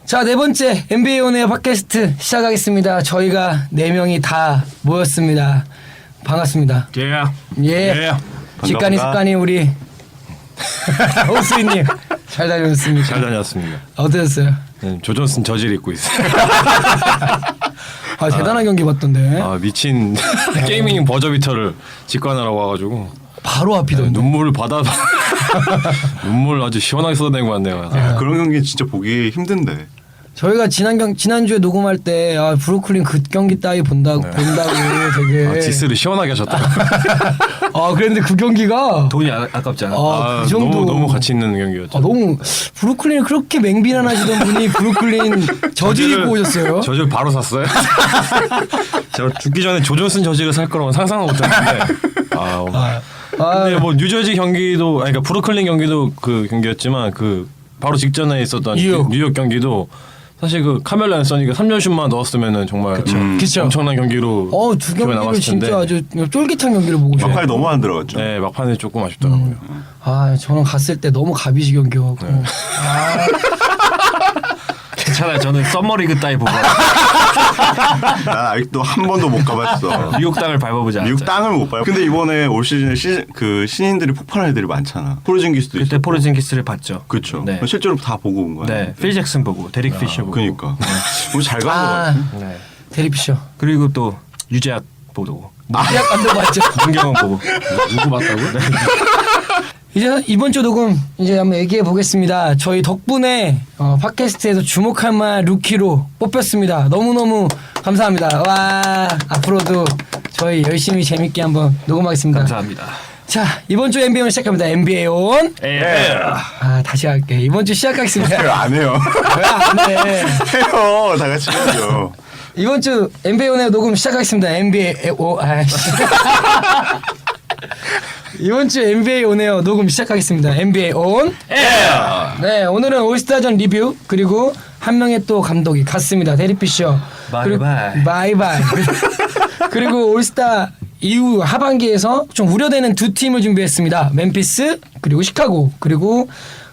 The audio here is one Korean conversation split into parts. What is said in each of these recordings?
자, 네 번째 NBA 온에어 팟캐스트 시작하겠습니다. 저희가 4명이 다 모였습니다. 반갑습니다. 예. 직관이 습관이 우리 호수이님 잘 다녀오셨습니까? 잘 다녔습니다. 어떠셨어요? 네, 조존슨 저질 입고 있어요. 아, 대단한 경기 봤던데. 아, 미친 게이밍 버저비터를 직관하라고 와가지고 바로 앞이던데. 눈물을 눈물 아주 시원하게 쏟아내고 왔네요. 그런 경기 진짜 보기 힘든데. 저희가 지난주에 녹음할 때 브루클린 그 경기 따위 본다고 되게 디스를 시원하게 하셨다. 그랬는데 그 경기가 돈이 아깝잖아. 그 정도 너무 가치 있는 경기였죠. 너무 브루클린을 그렇게 맹비난하시던 분이 브루클린 저질 입고 오셨어요. 저질 바로 샀어요. 제가 죽기 전에 조존슨 저질을 살 거라고 상상도 못했는데. 근데 뭐 뉴저지 경기도 그러니까 브루클린 경기도 그 경기였지만 그 바로 직전에 있었던 뉴욕 경기도 사실 그 카멜로 앤서니가 3점슛만 넣었으면은 정말 그쵸. 엄청난 경기로 두 경기를 진짜 아주 쫄깃한 경기를 보고 싶어요. 막판에 너무 안 들어갔죠. 네, 막판에 조금 아쉽더라고요. 저는 갔을 때 너무 가비지 경기였고. 네. 괜찮아요. 저는 썸머리그 따위 보고 난 아직도 한 번도 못 가봤어. 미국 땅을 밟아보지 않았죠. 미국 땅을 못 밟아. 근데 이번에 올 시즌에 그 신인들이 폭발한 애들이 많잖아. 포르징기스도 그때 있었고. 포르징기스를 봤죠. 그렇죠. 네. 실제로 다 보고 온 거야. 네, 필 잭슨 보고 데릭 피셔 보고. 그러니까 우리 잘 간 거 같아. 네. 데릭 피셔. 그리고 또 유재학 보고. 유재학 감독 맞죠? 문경원 보고. 누구 봤다고? 네. 이제 이번 주 녹음 이제 한번 얘기해 보겠습니다. 저희 덕분에 팟캐스트에서 주목할 만한 루키로 뽑혔습니다. 너무너무 감사합니다. 와, 앞으로도 저희 열심히 재밌게 한번 녹음하겠습니다. 감사합니다. 자, 이번 주 NBA 온 시작합니다. NBA 온. 다시 할게. 이번 주 시작하겠습니다. 안 해요. 왜 안 해? 해요. 다 같이 해야죠. 이번 주 NBA 온에어 녹음 시작하겠습니다. NBA 이번 주 NBA 온에어 녹음 시작하겠습니다. NBA 온 에어. 네, 오늘은 올스타전 리뷰 그리고 한 명의 또 감독이 갔습니다. 데릭 피셔. 바이바이. 그리고 올스타 이후 하반기에서 좀 우려되는 두 팀을 준비했습니다. 멤피스 그리고 시카고 그리고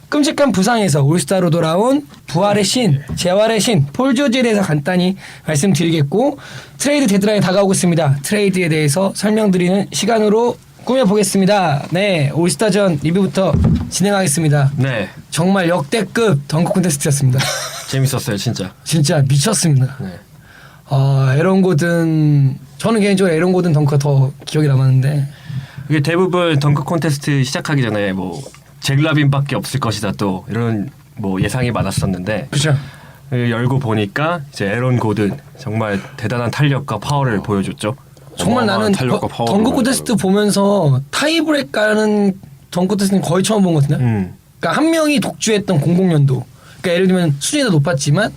끔찍한 부상에서 올스타로 돌아온 부활의 신, 재활의 신 폴 조지에 대해서 간단히 말씀드리겠고 트레이드 데드라인이 다가오고 있습니다. 트레이드에 대해서 설명드리는 시간으로 꾸며보겠습니다. 네, 올스타전 리뷰부터 진행하겠습니다. 네, 정말 역대급 덩크 콘테스트였습니다. 재밌었어요, 진짜. 진짜 미쳤습니다. 네. 에런 고든 저는 개인적으로 에런 고든 덩크가 더 기억이 남았는데 이게 대부분 덩크 콘테스트 시작하기 전에 뭐 잭 라빈밖에 없을 것이다 또 이런 뭐 예상이 많았었는데 그렇죠. 열고 보니까 이제 에런 고든 정말 대단한 탄력과 파워를 보여줬죠. 정말 나는 덩크 콘테스트 보면서 타이브레이크 가는 덩크 콘테스트는 거의 처음 본 것 같은데. 그러니까 한 명이 독주했던 00년도. 그러니까 예를 들면 수준이 더 높았지만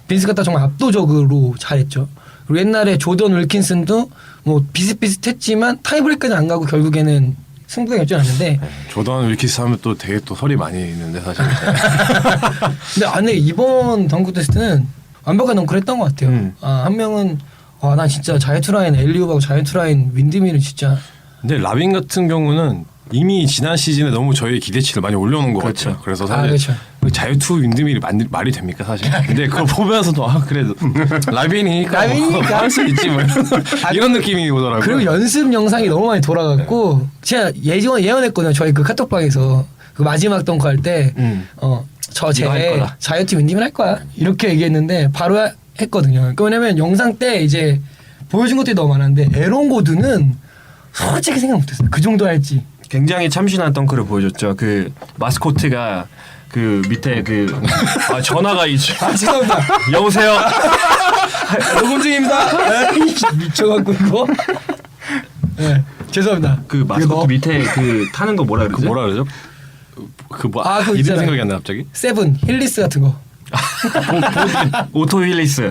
빈스 카타 정말 압도적으로 잘했죠. 그리고 옛날에 조던 윌킨슨도 뭐 비슷비슷했지만 타이브레이크까지 안 가고 결국에는 승부가 결정났는데. 조던 윌킨스 하면 또 되게 또 설이 많이 있는데 사실. 근데 이번 덩크 콘테스트는 완벽한 덩크를 했던 것 같아요. 한 명은 난 진짜 자이언트라인 엘리웁하고 자이언트라인 윈드밀은 진짜. 근데 라빈 같은 경우는 이미 지난 시즌에 너무 저희 기대치를 많이 올려놓은 것 같아요. 그래서 사실 그렇죠. 자유투 윈드밀이 말이 됩니까 사실. 근데 그걸 보면서도 그래도 라빈이니까 할 수 있지 뭐 이런 느낌이 오더라고요. 그리고 연습 영상이 너무 많이 돌아갔고 제가 예언했거든요. 저희 그 카톡방에서 그 마지막 덩크 할 때 제 자이언트 윈드밀 할 거야 이렇게 얘기했는데 바로 했거든요. 그러니까 왜냐면 영상 때 이제 보여준 것들이 너무 많았는데 에런 고든은 솔직히 생각 못했어요. 그 정도 할지. 굉장히 참신한 덩크를 보여줬죠. 그 마스코트가 그 밑에 전화가 있죠. 죄송합니다. 여보세요. 녹음 중입니다. 미쳐갖고 이거. 네, 죄송합니다. 그 마스코트 밑에 그 타는 거 뭐라 그러지? 뭐라 그러죠? 그거 이름 생각이 안 나 갑자기. 세븐 힐리스 같은 거. 오토 힐리스.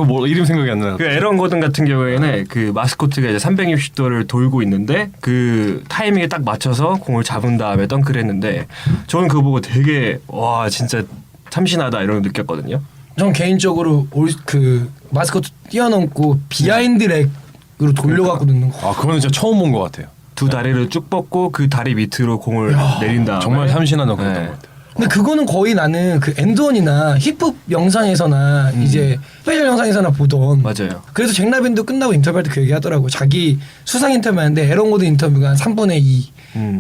뭐 이름 생각이 안 나요. 그 에런 고든 같은 경우에는 그 마스코트가 이제 360도를 돌고 있는데 그 타이밍에 딱 맞춰서 공을 잡은 다음에 덩크를 했는데 저는 그거 보고 되게 와 진짜 참신하다 이런 걸 느꼈거든요. 전 개인적으로 그 마스코트 뛰어넘고 비하인드 렉으로 돌려갖고 넣는 거. 아 그거는 진짜 처음 본 것 같아요. 두 다리를 쭉 뻗고 그 다리 밑으로 공을 내린다. 정말 참신한 덩크였던 네. 것 같아요. 근데 그거는 거의 나는 그 엔드원이나 힙합 영상에서나 이제 스페셜 영상에서나 보던. 맞아요. 그래서 잭 라빈도 끝나고 인터뷰할 때 그 얘기하더라고. 자기 수상 인터뷰하는데 에런 고드 인터뷰가 한 3분의 2.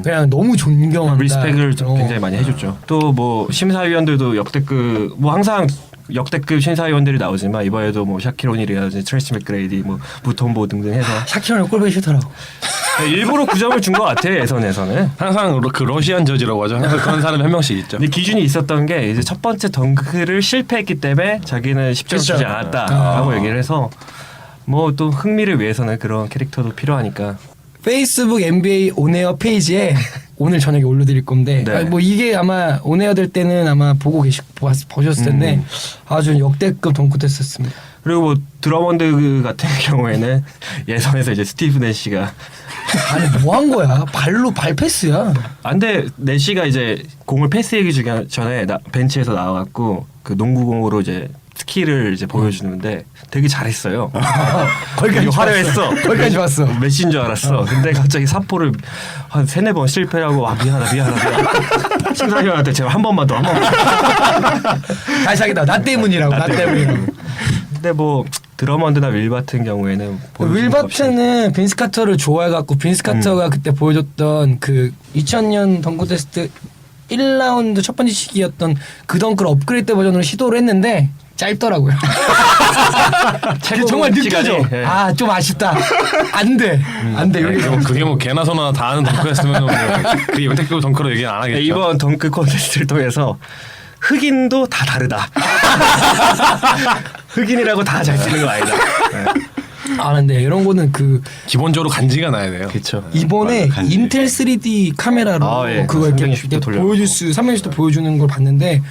그냥 너무 존경한다. 리스펙을 어. 굉장히 많이 해줬죠. 또 뭐 심사위원들도 역대급 뭐 항상 역대급 심사위원들이 나오지만 이번에도 뭐 샤키로닐이라든지 트레이시 맥그레이디 뭐 무톰보 등등 해서 샤키로는 꼴보기 싫더라고. 일부러 9점을 준 것 같아요. 예선에서는. 항상 그 러시안 저지라고 하죠. 항상 그런 사람이 한 명씩 있죠. 근데 기준이 있었던 게 이제 첫 번째 덩크를 실패했기 때문에 자기는 10점 주지 그쵸. 않았다라고 얘기를 해서 뭐 또 흥미를 위해서는 그런 캐릭터도 필요하니까. 페이스북 NBA 온에어 페이지에 오늘 저녁에 올려드릴 건데 네. 아니, 뭐 이게 아마 온에어 될 때는 아마 보셨을 텐데 아주 역대급 덩크됐었습니다. 그리고 뭐 드러먼드 같은 경우에는 예선에서 이제 스티브 내시가 아니 뭐 한 거야? 발 패스야. 안돼 내시가 이제 공을 패스하기 전에 벤치에서 나와갖고 그 농구공으로 이제 스킬을 이제 보여주는데 되게 잘했어요. 거기까지 되게 화려했어. 거기까지 봤어. 메시인 줄 알았어. 근데 갑자기 사포를 한 3-4번 실패하고 미안하다. 심사위원한테 제발 한 번만 더. 다시 하겠다. 나 때문이라고. 나 때문이라고. 근데 뭐 드러먼드나 윌 같은 경우에는 윌 바트는 빈스 카터를 좋아해갖고 빈스 카터가 그때 보여줬던 그 2000년 덩크 테스트 1라운드 첫 번째 시기였던 그 덩크를 업그레이드 버전으로 시도를 했는데 짧더라고요. 최고 정말 시간이, 느껴져. 예. 아 좀 아쉽다. 안 돼. 안 돼. 여기 그게 뭐 개나 소나 다 아는 덩크였으면 뭐 그게 역대급 덩크로 얘기 안 하겠죠. 이번 덩크 콘테스트를 통해서 흑인도 다 다르다. 흑인이라고 다 잘 쓰는 거 아니다. 아 근데 이런 거는 그 기본적으로 간지가 나야 돼요. 그렇죠. 이번에 맞아, 간지. 인텔 3D 카메라로 아, 예. 그거 이렇게 360도 돌려갖고. 보여줄 수 360도 보여주는 걸 봤는데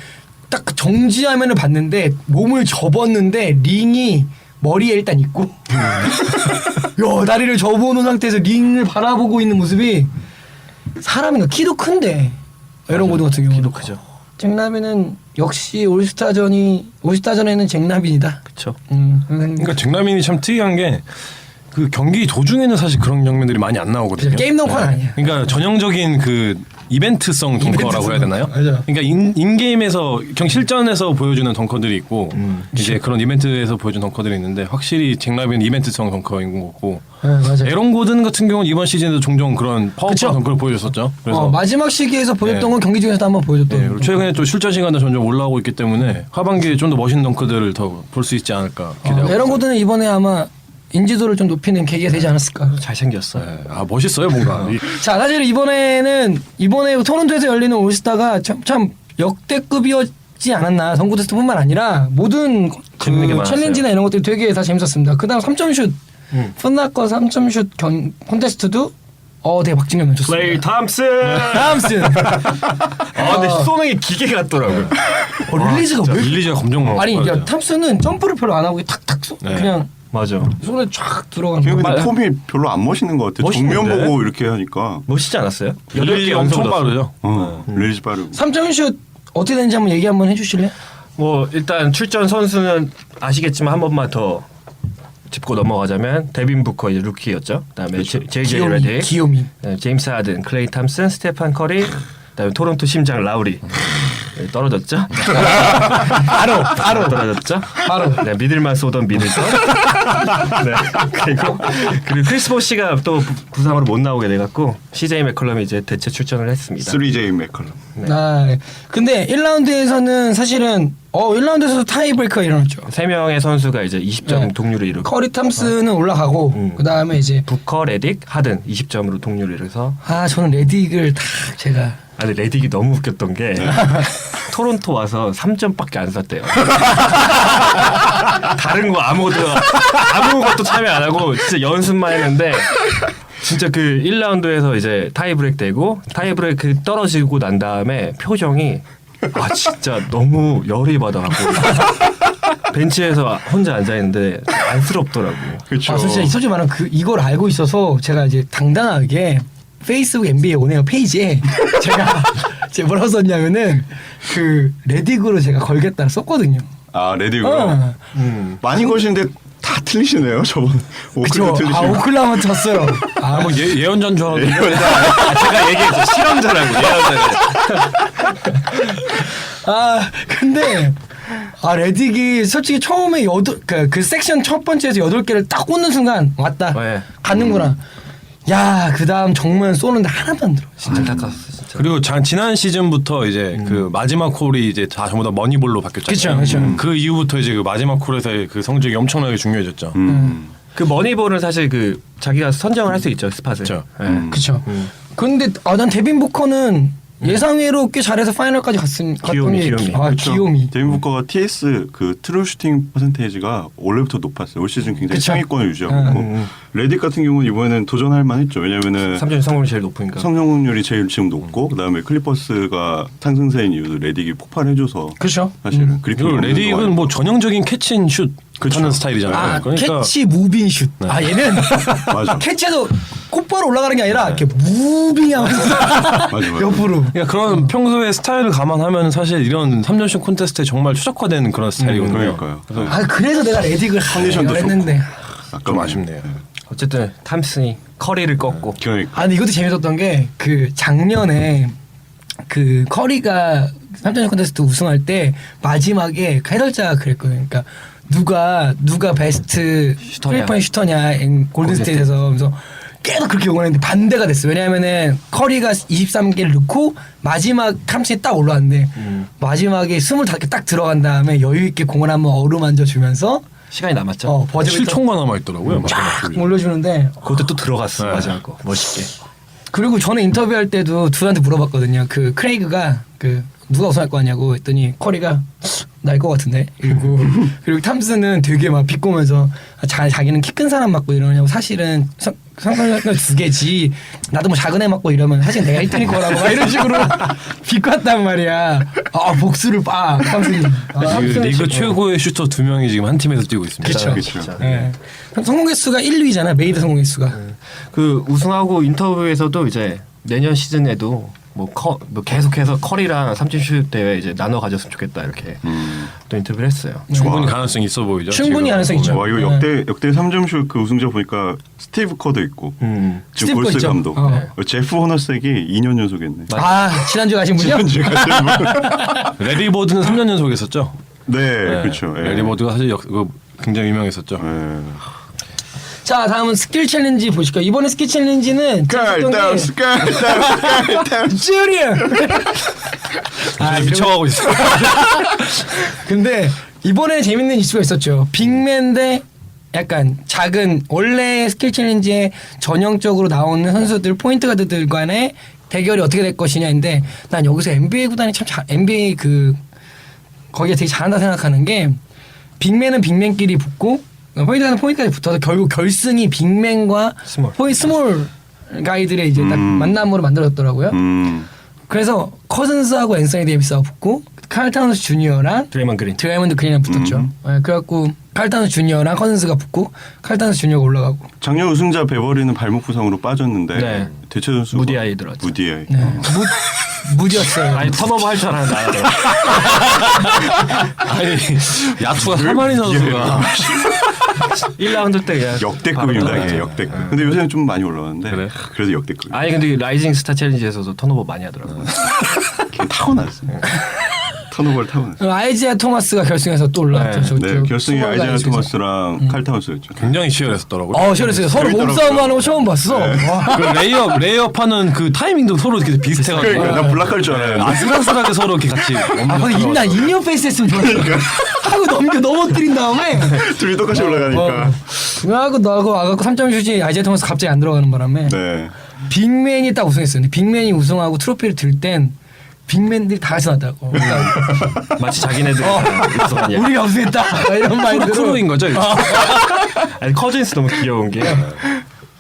딱 정지 화면을 봤는데 몸을 접었는데 링이 머리에 일단 있고 야 다리를 접어놓은 상태에서 링을 바라보고 있는 모습이 사람인가 키도 큰데 이런 모드 같은 경우는 키도 크죠. 잭라빈은 역시 올스타전에는 잭라빈이다. 그렇죠. 그러니까 잭라민이 참 특이한 게 그 경기 도중에는 사실 그런 장면들이 많이 안 나오거든요. 게임 덩크는 아니야. 그러니까 전형적인 그 이벤트성 덩커라고 해야 되나요? 맞아. 그러니까 인게임에서 실전에서 보여주는 덩커들이 있고 이제 그런 이벤트에서 보여주는 덩커들이 있는데 확실히 잭라빈은 이벤트성 덩커인 것 같고 네, 맞아. 에런 고든 같은 경우는 이번 시즌에도 종종 그런 그쵸? 파워풀한 덩크를 보여줬었죠. 그래서 마지막 시기에서 보였던 네. 건 경기 중에서도 한번 보여줬던. 네, 그리고 최근에 또 출전 시간도 점점 올라오고 있기 때문에 하반기에 좀 더 멋있는 덩크들을 더 볼 수 있지 않을까 기대하고 에런 있어요. 고드는 이번에 아마 인지도를 좀 높이는 계기가 되지 않았을까. 잘생겼어. 네, 아 멋있어요 뭔가. 자 사실 이번에 토론토에서 열리는 올스타가 참 역대급이었지 않았나. 덩크 테스트뿐만 아니라 모든 재밌는 게 그 많았어요. 챌린지나 이런 것들이 되게 다 재밌었습니다. 그다음 3점슛 펀나커 3점슛 콘테스트도 되게 박진감 넘쳤습니다. 클레이 탐슨. 탐슨. 근데 쏘는 게 기계 같더라고요. 릴리즈가 왜? 릴리즈가 검정 먹. 아니 야, 탐슨은 점프를 별로 안 하고 탁탁 네. 그냥 맞아. 손에 쫙 들어가는 근데 거. 폼이 별로 안 멋있는 것 같아. 멋있는데? 정면 보고 이렇게 하니까. 멋있지 않았어요? 릴리즈가 엄청 빠르죠. 릴리즈 빠르고. 3점슛 어떻게 되는지 한번 얘기 한번 해주실래요? 뭐 일단 출전 선수는 아시겠지만 한 번만 더 짚고 넘어가자면 데빈 부커 이제 루키였죠. 그다음에 제이제이 레딕, 기요미. 제임스 하든, 클레이 탐슨, 스테판 커리, 그다음에 토론토 심장 라우리. 떨어졌죠? 바로 떨어졌죠? 바로. 네, 믿을만 쏘던 미들턴. 네. 그리고 크리스 보시가 또 부상으로 못 나오게 돼갖고 CJ 맥컬럼이 이제 대체 출전을 했습니다. 3J 맥컬럼. 아, 근데 1라운드에서는 사실은 1라운드에서도 타이브레이커가 일어났죠. 3명의 선수가 이제 20점 네. 동률을 이루고 커리 탐슨은 올라가고 그 다음에 이제 부커, 레딕, 하든 20점으로 동률을 이뤄서 저는 레딕을 다 제가 아니 레딕이 너무 웃겼던 게 토론토 와서 3점밖에 안 쐈대요. 다른 거 아무것도 참여 안 하고 진짜 연습만 했는데 진짜 그 1라운드에서 이제 타이브레이크 되고 타이브레이크 떨어지고 난 다음에 표정이 진짜 너무 열이 받아갖고 벤치에서 혼자 앉아 있는데 안쓰럽더라고. 그렇죠. 솔직히 말하면 이걸 알고 있어서 제가 이제 당당하게 페이스북 NBA 온에어 페이지에 제가 뭐라고 썼냐면은 그 레딕으로 제가 걸겠다를 썼거든요. 아 레디고요. 어. 많이 거시는데 다 틀리시네요. 저번 그쵸. 오클도 틀리시고. 아 오클라호마 쳤어요. 아, 뭐 예언자인 줄 알았는데 제가 얘기했죠. 실험자라고. 아 근데 레딕이 솔직히 처음에 그 섹션 첫 번째에서 8개를 딱 꽂는 순간 왔다 네. 갔는구나. 야 그다음 정면 쏘는데 하나도 안 들어. 진짜 닦았어. 진짜. 그리고 지난 시즌부터 이제 그 마지막 콜이 이제 다 전부 다 머니볼로 바뀌었잖아요. 그쵸, 그쵸. 그 이후부터 이제 그 마지막 콜에서의 그 성적이 엄청나게 중요해졌죠. 그 머니볼은 사실 그 자기가 선정을 할 수 있죠 스팟을. 그쵸. 그쵸. 근데 난 데빈 부커는 예상외로 꽤 잘해서 파이널까지 귀요미. 귀요미. 데빈 부커가 TS 그 트루 슈팅 퍼센테이지가 원래부터 높았어요. 올 시즌 굉장히 그쵸. 상위권을 유지하고 있고 레딕 같은 경우는 이번에는 도전할 만했죠. 왜냐면은 3점 성공률이 제일 높으니까. 성공률이 제일 지금 높고 그다음에 클리퍼스가 상승세인 이유도 레딕이 폭발해줘서 그렇죠. 사실은 그리고 레딕은 뭐 전형적인 캐치앤슛 하는 스타일이잖아요. 그러니까 캐치 무빙 슛. 얘는 맞아. 캐치해도 곧바로 올라가는 게 아니라 이렇게 무빙하면서 맞아. 옆으로. 그러니까 그런 평소의 스타일을 감안하면 사실 이런 3점슛 콘테스트에 정말 최적화된 그런 스타일이거든요. 그러니까요. 그래서 내가 레딕을 컨디션도 했는데. 좀 아쉽네요. 어쨌든 탐슨이 커리를 꺾고. 그러니까 근데 이것도 재밌었던 게 그 작년에 그 커리가 3점슛 콘테스트 우승할 때 마지막에 해설자가 그랬거든요. 그러니까 누가 베스트 슈터냐. 3포인트 슈터냐 골든스테이트에서 그래서 계속 그렇게 요구했는데 반대가 됐어요. 왜냐하면은 커리가 23개를 넣고 마지막 탐슨이 딱 올라왔는데 마지막에 25개 딱 들어간 다음에 여유 있게 공을 한번 어루만져 주면서 시간이 남았죠. 버즈비터 7초가 남아 있더라고요. 쫙 올려주는데 그것도 또 들어갔어. 네. 마지막 거. 멋있게. 그리고 저는 인터뷰할 때도 둘한테 물어봤거든요. 그 크레이그가 그 누가 우승할 거 같냐고 했더니 커리가 날 것 같은데 이러고 그리고 탐슨은 되게 막 비꼬면서 자기는 키 큰 사람 맞고 이러냐고 사실은 상관이 2개지 나도 뭐 작은 애 맞고 이러면 사실 내가 1등일 거라고 막 이런 식으로 비꼬았단 말이야. 복수를 탐슨이. 지금 리그 최고의 슈터 2명이 지금 한 팀에서 뛰고 있습니다. 그렇죠. 네. 성공 개수가 1, 2위잖아. 메이드 성공 개수가. 그 우승하고 인터뷰에서도 이제 내년 시즌에도 뭐 계속해서 커리랑 3점슛 대회 이제 나눠 가졌으면 좋겠다 이렇게 또 인터뷰를 했어요. 충분히 가능성이 있어 보이죠. 충분히 지금. 가능성이 있죠. 와 이거 역대 3점슛 그 우승자 보니까 스티브 커도 있고 스티브 지금 커 골스 있죠. 감독 제프 호너스에게 2년 연속했네. 지난주에 가신 분이요? 레리 버드는 3년 연속 했었죠. 네, 그렇죠. 예. 레리 버드가 사실 굉장히 유명했었죠. 예. 자 다음은 스킬 챌린지 보실까요? 이번에 스킬 챌린지는 깔다운스 쭈리야. 미쳐가고 있어. 근데 이번에 재밌는 이슈가 있었죠. 빅맨 대 약간 작은 원래 스킬 챌린지에 전형적으로 나오는 선수들 포인트 가드들 간의 대결이 어떻게 될 것이냐인데 난 여기서 NBA 구단이 NBA 거기에 되게 잘한다 생각하는 게 빅맨은 빅맨끼리 붙고 포인트가는 포인트까지 붙어서 결국 결승이 빅맨과 스몰 가이들의 이제 딱 만남으로 만들어졌더라고요. 그래서 커즌스하고 앤서니 데이비스하고 붙고 칼 타운스 주니어랑 드레이먼드 그린이랑 붙었죠. 그래갖고 칼 타운스 주니어랑 커즌스가 붙고 칼 타운스 주니어가 올라가고. 작년 우승자 베버리는 발목 부상으로 빠졌는데 네. 대체 선수 무디아이 들어왔죠. 무디아이. 네. 무디였어요. 아니 턴오버 할 줄 알았는데 안 하더라고. 아니 야투가 사마리 선수가 1라운드 때 그냥 역대급입니다. 바로 이게 역대급. 근데 요새는 좀 많이 올라왔는데 그래? 그래도 역대급. 아니 근데 라이징 스타 챌린지에서도 턴오버 많이 하더라고요. 타고났어요. 턴오버를 타고났어요. 아이지아 토마스가 결승에서 또 올라왔죠. 네, 결승이 스몰 아이지아 가이즈에서. 토마스랑 칼 타운스였죠. 굉장히 치열했었더라고요. 시원했어요. 서로 몸싸움하는 거 처음 봤어. 와. 그 레이업하는 그 타이밍도 서로 이렇게 비슷해가지고 그러니까 나 블락할 줄 알았는데. 아슬아슬하게 서로 이렇게 같이 근데 인이어 페이스 했으면 좋았어. 하고 넘어뜨린 다음에 둘이 똑같이 올라가니까. 하고 나하고 아가고 3점 슛이 아이지아 토마스 갑자기 안 들어가는 바람에 네. 빅맨이 딱 우승했어요. 근데 빅맨이 우승하고 트로피를 들 땐 빅맨들이 다 같이 나왔다고. 그러니까 마치 자기네들 우승하냐. 우리가 우승했다. 이런 마인드로. 크루인 거죠. 이제. 아니 커즌스 너무 귀여운 게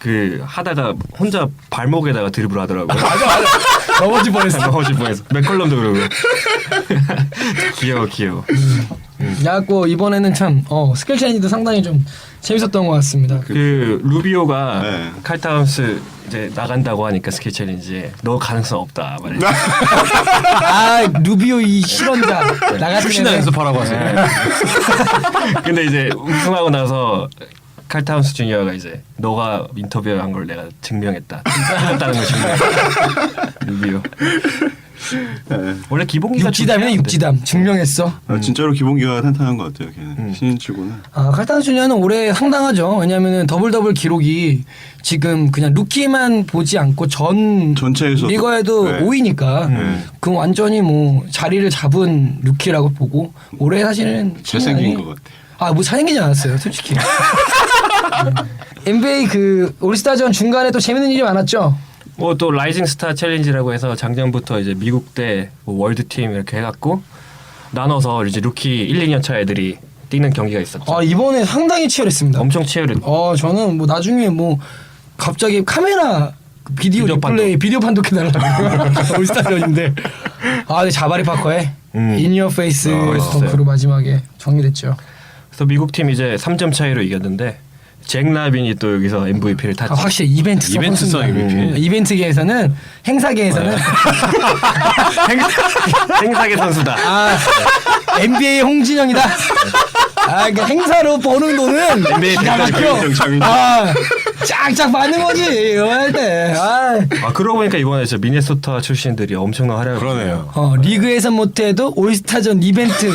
그 하다가 혼자 발목에다가 드리블 하더라고요. 맞아. 넘어질 뻔했어. 넘어질 뻔했어. 맥컬럼도 그러고. 귀여워. 야고 이번에는 참 스킬 챌린지도 상당히 좀 재밌었던 것 같습니다. 그 루비오가 네. 칼타운스 이제 나간다고 하니까 스킬 챌린지에 너 가능성 없다 말이야. 아 루비오 이 실언자 나갔을 출신나 때 연습하라고 하세요. 근데 이제 우승하고 나서 칼타운스 주니어가 이제 너가 인터뷰한 걸 내가 증명했다. 틀렸다는 걸 증명했다. 루비오. 원래 기본기가 육지담이네 육지담 증명했어. 진짜로 기본기가 탄탄한 것 같아요. 걔는 신인치고는. 아 칼타운 주니어는 올해 상당하죠. 왜냐하면은 더블 기록이 지금 그냥 루키만 보지 않고 전체에서도. 리거에도 네. 5위니까 그 완전히 뭐 자리를 잡은 루키라고 보고 올해 사실은 잘생긴 것 같아. 아뭐 잘생기지 않았어요 솔직히. NBA 그 올스타전 중간에 또 재밌는 일이 많았죠. 뭐 또 라이징 스타 챌린지라고 해서 작년부터 이제 미국 대뭐 월드 팀 이렇게 해갖고 나눠서 이제 루키 1, 2년 차 애들이 뛰는 경기가 있었죠. 아 이번에 상당히 치열했습니다. 엄청 치열했. 저는 뭐 나중에 뭐 갑자기 카메라 비디오 비디오 리플레이 비디오 판독해달라고 올스타전인데 근데 자바리 파커의 인이어 페이스 멋있었어요. 덩크로 마지막에 정리됐죠. 그래서 미국 팀 이제 3점 차이로 이겼는데 잭 라빈이 또 여기서 MVP를 탔죠. 확실히 이벤트성 MVP. 이벤트계에서는 행사계에서는 행사계 선수다. NBA 홍진영이다. 그러니까 행사로 버는 돈은 NBA 기가 막혀. 장인정. 쫙쫙 받는 거지 이거 할 때. 그러고 보니까 이번에 저 미네소타 출신들이 엄청난 활약을 그러네요. 리그에서 못해도 올스타전 이벤트.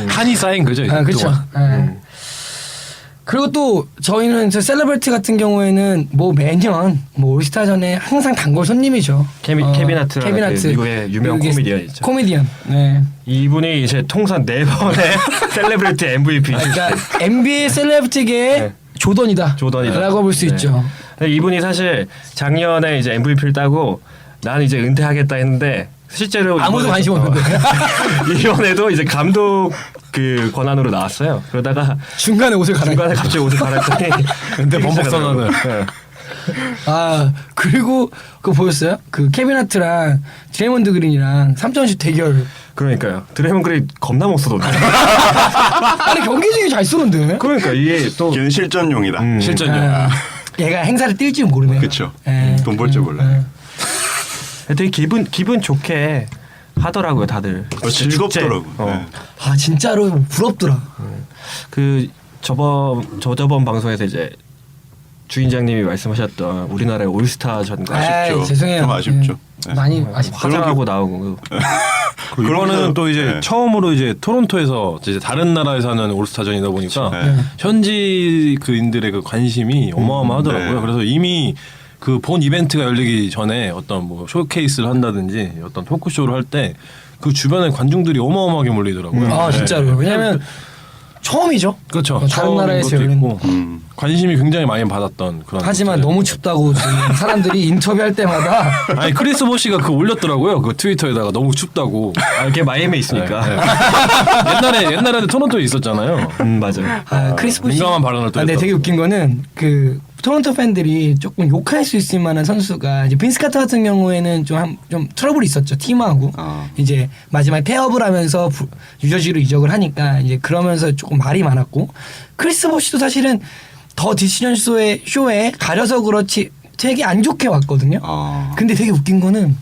한이 쌓인 거죠. 이제 그렇죠. 그동안. 그리고 또 저희는 저 셀러브리티 같은 경우에는 뭐 매년 뭐 올스타전에 항상 단골 손님이죠. 케빈 하트라는 그 미국의 유명 코미디언 있죠. 코미디언. 네. 이분이 이제 통산 4번의 셀레브리티 MVP. 그러니까 NBA 셀러브리티계의 네. 조던이다. 조던이다. 라고 볼 수 네. 있죠. 근데 이분이 사실 작년에 이제 MVP를 따고 나는 이제 은퇴하겠다 했는데 실제로 아무도 이번에- 관심 없는데. 이번에도 이제 감독 그 권한으로 나왔어요. 그러다가 중간에 옷을 갈아. 중간에 갑자기 옷을 갈아입더니 근데 범벅 선언을. 네. 그리고 그거 보였어요? 그 케빈 하트랑 드레이먼드 그린이랑 3점슛 대결. 그러니까요. 드래먼 그레이 겁나 못 쏘던데. 아니 경기 중에 잘 쏘는데. 그러니까 이게 또 걔는 실전용이다. 실전이요. 얘가 행사를 뛸 줄 모르네. 그쵸. 돈 벌 줄 몰라요. 되게 기분 좋게 하더라고요, 다들. 즐겁더라고. 축제. 네. 진짜로 부럽더라. 그 저번 방송에서 이제 주인장님이 말씀하셨던 우리나라의 올스타전과 아쉽죠. 죄송해요. 좀 아쉽죠. 네. 많이 아쉽죠. 화장하고 나오고 이거는 또 이제 네. 처음으로 이제 토론토에서 이제 다른 나라에서 하는 올스타전이다 보니까 네. 현지 그인들의 그 관심이 어마어마하더라고요. 네. 그래서 이미 그 본 이벤트가 열리기 전에 어떤 뭐 쇼케이스를 한다든지 어떤 토크쇼를 할 때 그 주변에 관중들이 어마어마하게 몰리더라고요. 네. 진짜로. 왜냐면 처음이죠. 그렇죠. 다른 처음인 나라에서 것도 열린. 있고 관심이 굉장히 많이 받았던 그런. 하지만 것들. 너무 춥다고 지금 사람들이 인터뷰할 때마다 아니 크리스 보시가 그 올렸더라고요. 그 트위터에다가 너무 춥다고. 이렇게 마이애미에 있으니까. 옛날에는 토론토에 있었잖아요. 맞아요. 크리스 부시. 민감한 발언을 또 근데 했다고. 되게 웃긴 거는 그 토론토 팬들이 조금 욕할 수 있을 만한 선수가 이제 빈스 카터 같은 경우에는 좀 트러블이 있었죠 팀하고 이제 마지막에 폐업을 하면서 유저지로 이적을 하니까 이제 그러면서 조금 말이 많았고 크리스 보시도 사실은 더 디시전 쇼에 가려서 그렇지 되게 안 좋게 왔거든요. 근데 되게 웃긴 거는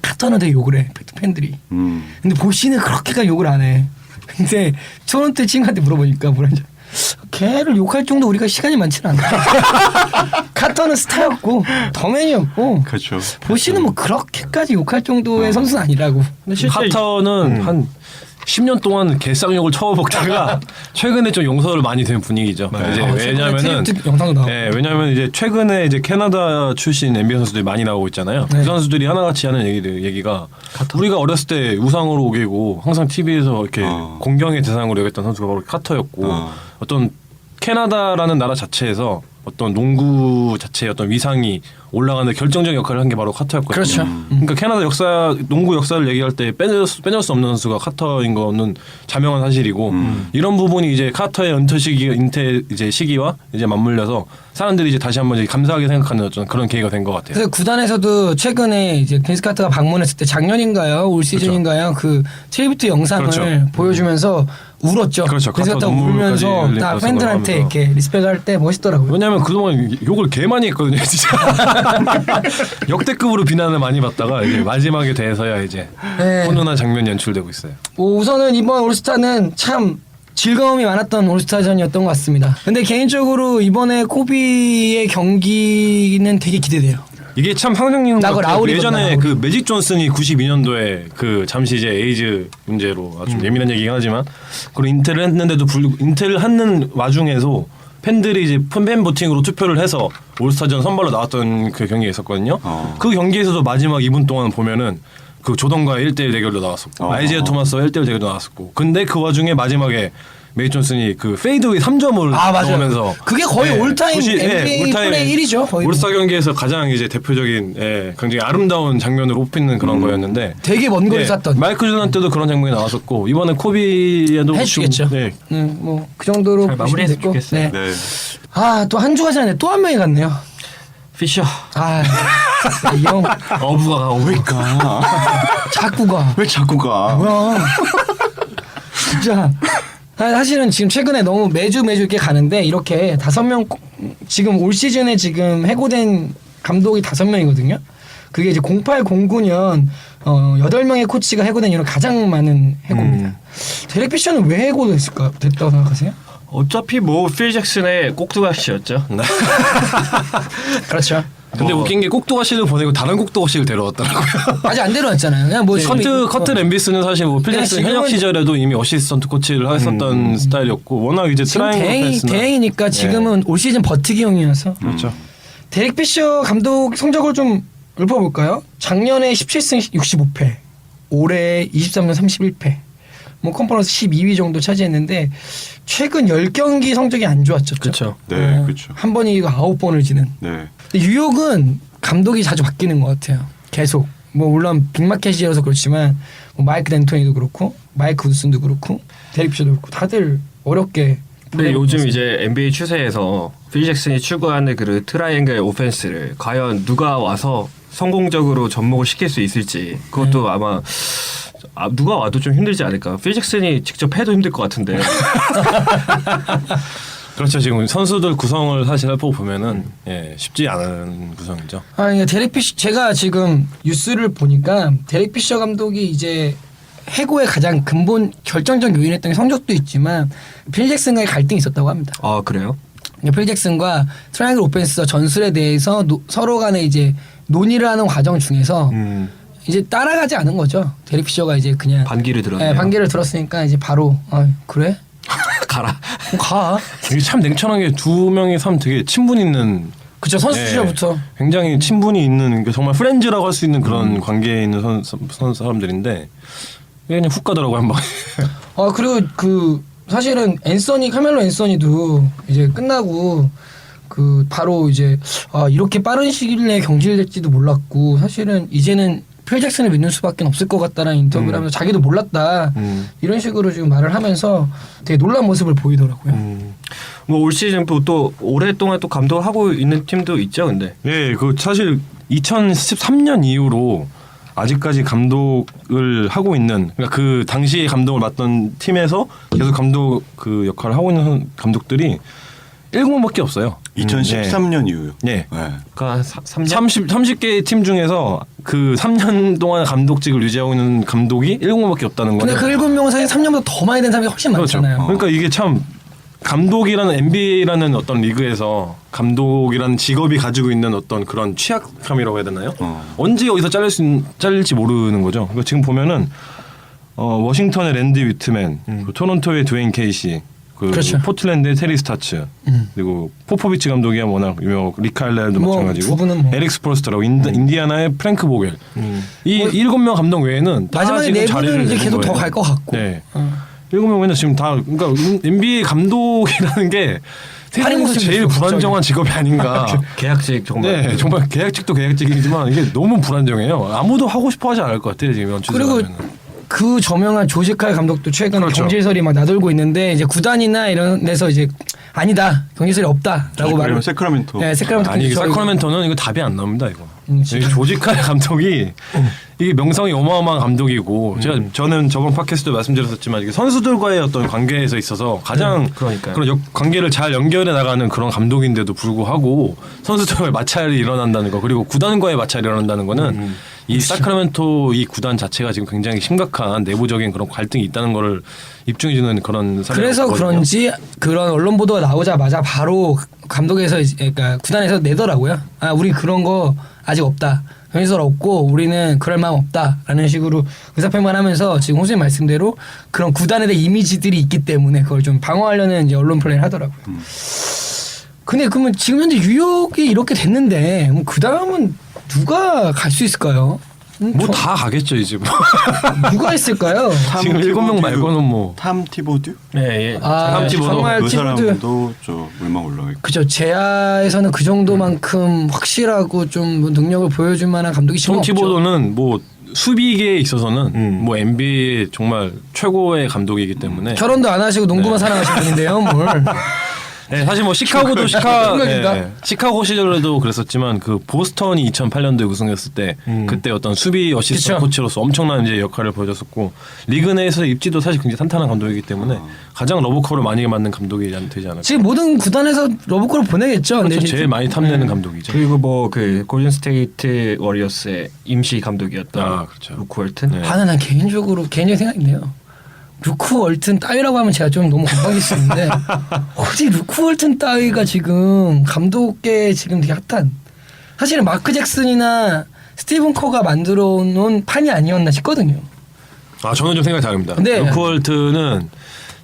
카터는 되게 욕을 해 팬들이. 근데 보시는 그렇게까지 욕을 안 해. 근데 토론토 친구한테 물어보니까 뭐라는지 걔를 욕할 정도 우리가 시간이 많지는 않다. 카터는 스타였고 더맨이었고 그렇죠. 보시는 뭐 그렇게까지 욕할 정도의 선수는 아니라고. 근데 실제 카터는 한 10년 동안 개쌍욕을 쳐먹다가 최근에 좀 용서를 많이 된 분위기죠. 이제 왜냐면은 영상도 나오고. 네, 왜냐면 이제 최근에 이제 캐나다 출신 NBA 선수들이 많이 나오고 있잖아요. 네. 그 선수들이 하나같이 하는 얘기가 우리가 어렸을 때 우상으로 오게고 항상 TV에서 이렇게 공경의 대상으로 여겼던 선수가 바로 카터였고 어떤 캐나다라는 나라 자체에서 어떤 농구 자체의 어떤 위상이 올라가는 결정적인 역할을 한 게 바로 카터였거든요. 그렇죠. 그러니까 캐나다 농구 역사를 얘기할 때 빼낼 수 없는 선수가 카터인 거는 자명한 사실이고 이런 부분이 이제 카터의 은퇴 이제 시기와 이제 맞물려서 사람들이 이제 다시 한번 이제 감사하게 생각하는 어떤 그런 계기가 된 것 같아요. 그래서 구단에서도 최근에 이제 빈스 카터가 방문했을 때 작년인가요, 올 시즌인가요, 그 트리뷰트 영상을 그렇죠. 보여주면서 울었죠. 그렇죠. 그래서 딱 눈물까지 울면서 흘릴 딱 것을 팬들한테 하면서. 이렇게 리스펙할 때 멋있더라고요. 왜냐면 그동안 욕을 개 많이 했거든요, 진짜. 역대급으로 비난을 많이 받다가 이제 마지막에 대해서야 이제 네. 훈훈한 장면이 연출되고 있어요. 뭐 우선은 이번 올스타는 참 즐거움이 많았던 올스타전이었던 것 같습니다. 근데 개인적으로 이번에 코비의 경기는 되게 기대돼요. 이게 참 상상력 나고 같아요. 라울이거든, 예전에 라울이. 그 매직 존슨이 92년도에 그 잠시 이제 에이즈 문제로 아주 예민한 얘기긴 하지만 그리고 인텔을 했는데도 불구하고 인텔을 하는 와중에서 팬들이 이제 팬 보팅으로 투표를 해서 올스타전 선발로 나왔던 그 경기가 있었거든요. 그 경기에서도 마지막 2분 동안 보면은 그 조던과의 1대1 대결도 나왔었고 아이지아 토마스와 1대1 대결도 나왔었고 근데 그 와중에 마지막에 메이 존슨이 그 페이드웨이 3점을 넣으면서 그게 거의 올타임 NBA 플레이 1위죠. 거의 올스타 경기에서 가장 이제 대표적인 굉장히 아름다운 장면으로 뽑히는 그런 거였는데 되게 먼 거리 쐈던. 마이클 조던 때도 그런 장면이 나왔었고 이번에 코비에도 해주겠죠. 좀, 뭐 그 정도로 잘 마무리했으면 보시면 됐고. 좋겠어요. 네. 아또 한 주가 지났네. 또 한 명이 갔네요. 피셔. 이 형 어부가 왜 가? 자꾸 가. 왜 자꾸 가? 뭐야? 진짜. 사실은 지금 최근에 너무 매주 이렇게 가는데 이렇게 5명 지금 올 시즌에 지금 해고된 감독이 5명이거든요. 그게 이제 08, 09년 8명의 코치가 해고된 이후로 가장 많은 해고입니다. 데렉 피셔는 왜 됐다고 생각하세요? 어차피 뭐 필 잭슨의 꼭두각시였죠. 그렇죠. 근데 웃긴 게 꼭두가시를 보내고 다른 꼭두가시를 데려왔더라고요. 아직 안 데려왔잖아요. 그냥 뭐 커트 램비스는 사실 뭐 필잭슨 현역 시절에도 이미 어시스턴트 코치를 했었던 스타일이었고 워낙 이제 지금 트라이앵글 대행이니까 지금은 올 시즌 버티기용이어서 그렇죠. 데렉 피셔 감독 성적을 좀 읊어볼까요? 작년에 17승 65패, 올해 23년 31패, 뭐 컨퍼런스 12위 정도 차지했는데 최근 10경기 성적이 안 좋았죠. 그렇죠. 네, 그렇죠. 한 번이 이거 9번을 지는. 네. 근데 뉴욕은 감독이 자주 바뀌는 것 같아요. 계속. 뭐 물론 빅마켓이라서 그렇지만 뭐 마이크 덴토니도 그렇고 마이크 우슨도 그렇고 데릭 피셔도 그렇고 다들 어렵게. 근데 요즘 이제 NBA 추세에서 필 잭슨이 추구하는 그 트라이앵글 오펜스를 과연 누가 와서 성공적으로 접목을 시킬 수 있을지 그것도 아마 누가 와도 좀 힘들지 않을까. 필 잭슨이 직접 해도 힘들 것 같은데. 그렇죠. 지금 선수들 구성을 사실 해보고 보면은 쉽지 않은 구성이죠. 그러니까 데릭 피셔 제가 지금 뉴스를 보니까 데릭 피셔 감독이 이제 해고의 가장 근본 결정적 요인이었던 게 성적도 있지만 필 잭슨과의 갈등이 있었다고 합니다. 아 그래요? 필 잭슨과 트라이앵글 오펜스 전술에 대해서 서로 간에 이제 논의를 하는 과정 중에서 이제 따라가지 않은 거죠. 데릭 피셔가 이제 그냥 반기를 들었네요. 네, 반기를 들었으니까 이제 바로 그래? 가라. 가. 이게 참 냉철한 게 두 명이 참 되게 친분 있는. 그쵸 선수 시절부터. 굉장히 친분이 있는 그러니까 정말 프렌즈라고 할 수 있는 그런 관계에 있는 선수 사람들인데 그냥 훅 가더라고 한 번. 그리고 그 사실은 카멜로 앤서니도 이제 끝나고 그 바로 이제 이렇게 빠른 시일 내에 경질될지도 몰랐고 사실은 이제는 필 잭슨을 믿는 수밖에 없을 것 같다라는 인터뷰를 하면서 자기도 몰랐다 이런 식으로 지금 말을 하면서 되게 놀란 모습을 보이더라고요. 뭐 올 시즌도 또 오랫동안 또 감독을 하고 있는 팀도 있죠, 근데. 네, 그 사실 2013년 이후로 아직까지 감독을 하고 있는 그러니까 그 당시에 감독을 맡던 팀에서 계속 감독 그 역할을 하고 있는 감독들이 7명밖에 없어요. 2013년 이후요. 네. 그러니까 3년? 30개의 팀 중에서 그 3년 동안 감독직을 유지하고 있는 감독이 7명밖에 없다는 근데 거예요. 그 7명은 사실 3년보다 더 많이 된 사람이 훨씬 그렇죠. 많잖아요. 그러니까 이게 참 감독이라는 NBA라는 어떤 리그에서 감독이라는 직업이 가지고 있는 어떤 그런 취약함이라고 해야 되나요? 언제 여기서 잘릴지 모르는 거죠. 그러니까 지금 보면은 워싱턴의 랜디 위트맨, 그 토론토의 드웨인 케이시, 그렇죠. 포틀랜드의 테리 스타츠, 그리고 포포비치 감독이야 워낙 유명, 리카일날도 뭐, 마찬가지고, 두 분은 뭐. 에릭 스폴스트라고 인디아나의 프랭크 보겔. 이 7명 감독 외에는 다 마지막에 지금 4분은 자리를 이제 내는 계속 더 거예요. 갈 것 같고. 네. 7명은 지금 다 그러니까 NBA 감독이라는 게 세상에서 제일 불안정한 직업이 아닌가. 계약직 정말. 네, 정말 계약직도 계약직이지만 이게 너무 불안정해요. 아무도 하고 싶어하지 않을 것 같아요 지금 연출. 그리고 그 저명한 조지 칼 감독도 최근에 그렇죠. 경질설이 막 나돌고 있는데 이제 구단이나 이런 데서 이제 아니다 경질설이 없다라고 말을. 세크라멘토. 네, 세크라멘토. 아니 사크라멘토는 이거 답이 안 나옵니다 이거. 이 조지카의 감독이 이게 명성이 어마어마한 감독이고 저는 저번 팟캐스트도 말씀드렸었지만 이게 선수들과의 어떤 관계에서 있어서 가장 그러니까요. 그런 관계를 잘 연결해 나가는 그런 감독인데도 불구하고 선수들과의 마찰이 일어난다는 거 그리고 구단과의 마찰이 일어난다는 거는 이 사크라멘토 이 구단 자체가 지금 굉장히 심각한 내부적인 그런 갈등이 있다는 거를 입증해주는 그런 사례가 그래서 있거든요. 그런지 그런 언론 보도가 나오자마자 바로 감독에서 그러니까 구단에서 내더라고요. 아, 우리 그런 거 아직 없다. 현실 없고 우리는 그럴 마음 없다라는 식으로 의사표명하면서 지금 호수님 말씀대로 그런 구단에 대한 이미지들이 있기 때문에 그걸 좀 방어하려는 이제 언론 플레이를 하더라고요. 근데 그러면 지금 현재 뉴욕이 이렇게 됐는데 그 다음은 누가 갈 수 있을까요? 뭐 다 가겠죠 이제 뭐. 누가 있을까요? 지금 7명 말고는 뭐 탐 티보드? 예. 아, 정말 그 티보드. 사람도 저 물망 올라가겠고. 그죠. 제야에서는 그 정도만큼 확실하고 좀뭐 능력을 보여줄 만한 감독이 지금 톰 없죠. 티보도는 뭐 수비계에 있어서는 뭐 NBA 정말 최고의 감독이기 때문에 결혼도 안 하시고 농구만 사랑하시는 분인데요, 뭘? 네, 사실 뭐 시카고도 생각인가? 시카고 시절에도 그랬었지만 그 보스턴이 2008년도에 우승했을 때 그때 어떤 수비 어시스트 그쵸. 코치로서 엄청난 이제 역할을 보여줬었고 리그 내에서 입지도 사실 굉장히 탄탄한 감독이기 때문에 가장 러브콜을 많이 맞는 감독이 되지 않을까. 지금 모든 구단에서 러브콜을 보내겠죠. 그렇죠. 근데 제일 많이 탐내는 감독이죠. 그리고 뭐 그 골든 스테이트 워리어스의 임시 감독이었던 아, 그렇죠. 루크 월튼. 네. 난 개인적인 생각인데요. 루크 월튼 따위라고 하면 제가 좀 너무 건방질 수 있는데 혹시 루크 월튼 따위가 지금 감독계 지금 되게 핫한 사실은 마크 잭슨이나 스티븐 커가 만들어 놓은 판이 아니었나 싶거든요. 아 저는 좀 생각이 다릅니다. 네. 루크 월트는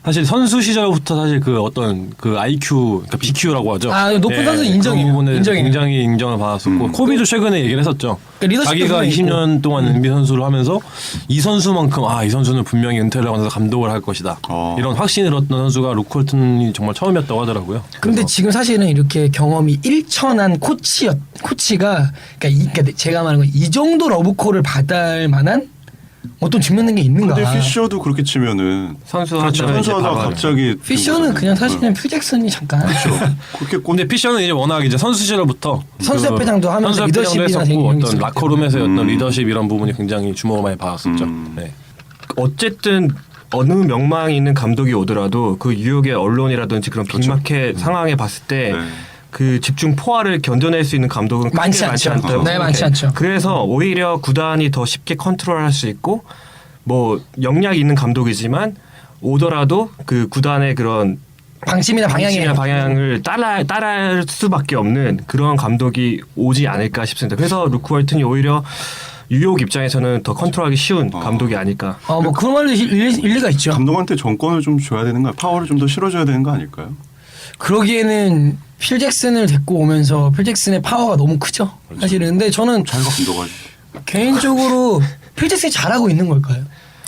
사실 선수 시절부터 사실 그 어떤 그 IQ, 그러니까 BQ라고 하죠. 아, 높은 선수 인정이에요. 그 부분에 인정이에요. 굉장히 인정을 받았었고 코비도 최근에 얘기를 했었죠. 그러니까 리더십도 자기가 분명히 20년 동안 NBA 선수를 하면서 이 선수만큼 이 선수는 분명히 은퇴를 하면서 감독을 할 것이다. 이런 확신을 얻던 선수가 루크 월튼이 정말 처음이었다고 하더라고요. 근데 그래서 지금 사실은 이렇게 경험이 일천한 코치가 그러니까 제가 말하는 건 이 정도 러브콜을 받을 만한 어떤 증명된 게 있는가? 근데 피셔도 그렇게 치면은 선수하다가 이제 선수하다가 바로 갑자기 피셔는 그냥 사실은 퓨 잭슨이 잠깐 그렇게 근데 피셔는 이제 워낙 이제 선수 시절부터 선수협회장도 하면서 선수협회장도 리더십이나 했었고 이런 게 어떤 있으니까. 라커룸에서의 어떤 리더십 이런 부분이 굉장히 주목을 많이 받았었죠. 네. 어쨌든 어느 명망이 있는 감독이 오더라도 그 뉴욕의 언론이라든지 그런 빅마켓 상황에 봤을 때 네. 그 집중 포화를 견뎌낼 수 있는 감독은 크게 많지 않죠. 않다고 네, 많지 생각해요. 않죠. 그래서 오히려 구단이 더 쉽게 컨트롤할 수 있고 뭐 역량이 있는 감독이지만 오더라도 그 구단의 그런 방침이나 방향을 따라할 수밖에 없는 그런 감독이 오지 않을까 싶습니다. 그래서 루크 월튼이 오히려 뉴욕 입장에서는 더 컨트롤하기 쉬운 감독이 아닐까. 뭐 그런 말도 일리가 있죠. 감독한테 정권을 좀 줘야 되는 거야. 파워를 좀 더 실어줘야 되는 거 아닐까요? 그러기에는 필 잭슨을 데리고 오면서 필 잭슨의 파워가 너무 크죠. 사실은 근데 저는 자기가 감독을 개인적으로 필 잭슨이 잘하고 있는 걸까요?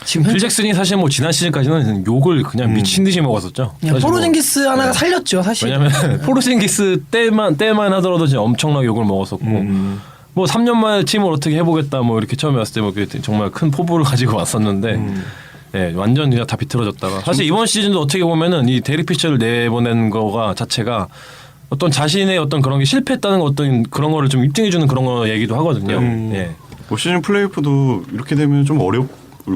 지금 필 현재 잭슨이 사실 뭐 지난 시즌까지는 욕을 그냥 미친 듯이 먹었었죠. 그냥 사실 뭐. 포르징기스 하나가 살렸죠, 사실. 왜냐면 포르징기스 때만 하더라도 진짜 엄청나게 욕을 먹었었고 뭐 3년 만에 팀을 어떻게 해보겠다 뭐 이렇게 처음에 왔을 때 뭐 정말 큰 포부를 가지고 왔었는데 네, 완전 그냥 다 비틀어졌다가 사실 이번 시즌도 어떻게 보면은 이 데릭 피셔를 내보낸 거가 자체가 어떤 자신의 어떤 그런 게 실패했다는 어떤 그런 거를 좀 입증해주는 그런 거 얘기도 하거든요. 예. 올 시즌 플레이오프도 이렇게 되면 좀 어려울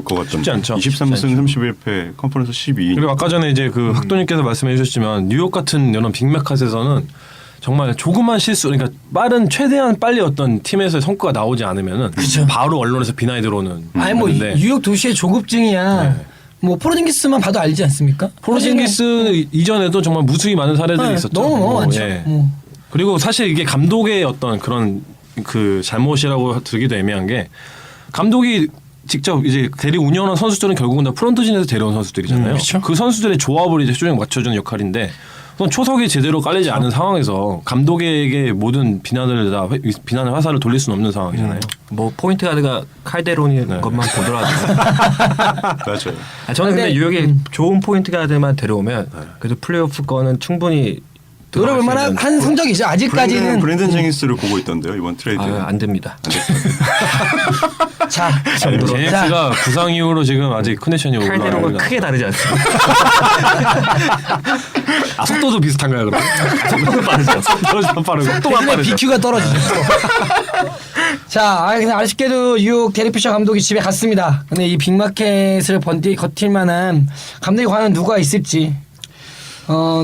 것 같던데. 쉽지 않죠. 23승 31패 컨퍼런스 12위. 그리고 아까 전에 이제 그 학도님께서 말씀해 주셨지만 뉴욕 같은 이런 빅맥컷에서는 정말 조그만 실수, 그러니까 최대한 빨리 어떤 팀에서의 성과가 나오지 않으면은 바로 언론에서 비난이 들어오는. 아니 뭐 건데 뉴욕 도시의 조급증이야. 뭐 포르징기스만 봐도 알지 않습니까? 포르징기스 이전에도 정말 무수히 많은 사례들이 네, 있었죠. 너무 많죠. 예. 뭐. 그리고 사실 이게 감독의 어떤 그런 그 잘못이라고 들기도 애매한 게 감독이 직접 이제 대리 운영하는 선수들은 결국은 다 프런트진에서 데려온 선수들이잖아요. 그렇죠. 그 선수들의 조합을 이제 조정 맞춰주는 역할인데 그건 초석이 제대로 깔리지 않은 상황에서 감독에게 모든 비난을 비난의 화살을 돌릴 수는 없는 상황이잖아요. 뭐 포인트 가드가 칼데론인 것만 보더라도 맞아요. 저는 근데 근데, 뉴욕에 좋은 포인트 가드만 데려오면 그래도 플레이오프 거는 충분히 노력을 만한 한 성적이죠. 아직까지는. 브랜든 제니스를 보고 있던데요 이번 트레이드. 안 됩니다. 자, 제닉스가 부상 이후로 지금 아직 컨디션이 칼데론과 올라가니까. 크게 다르지 않습니다. 속도도 비슷한가요 그럼? 속도는 빠르죠. 속도도 빠르고. 대신에 BQ가 떨어지죠. 자, 근데 아쉽게도 뉴욕 데릭 피셔 감독이 집에 갔습니다. 근데 이 빅마켓을 버틸 만한 감독이 과연 누가 있을지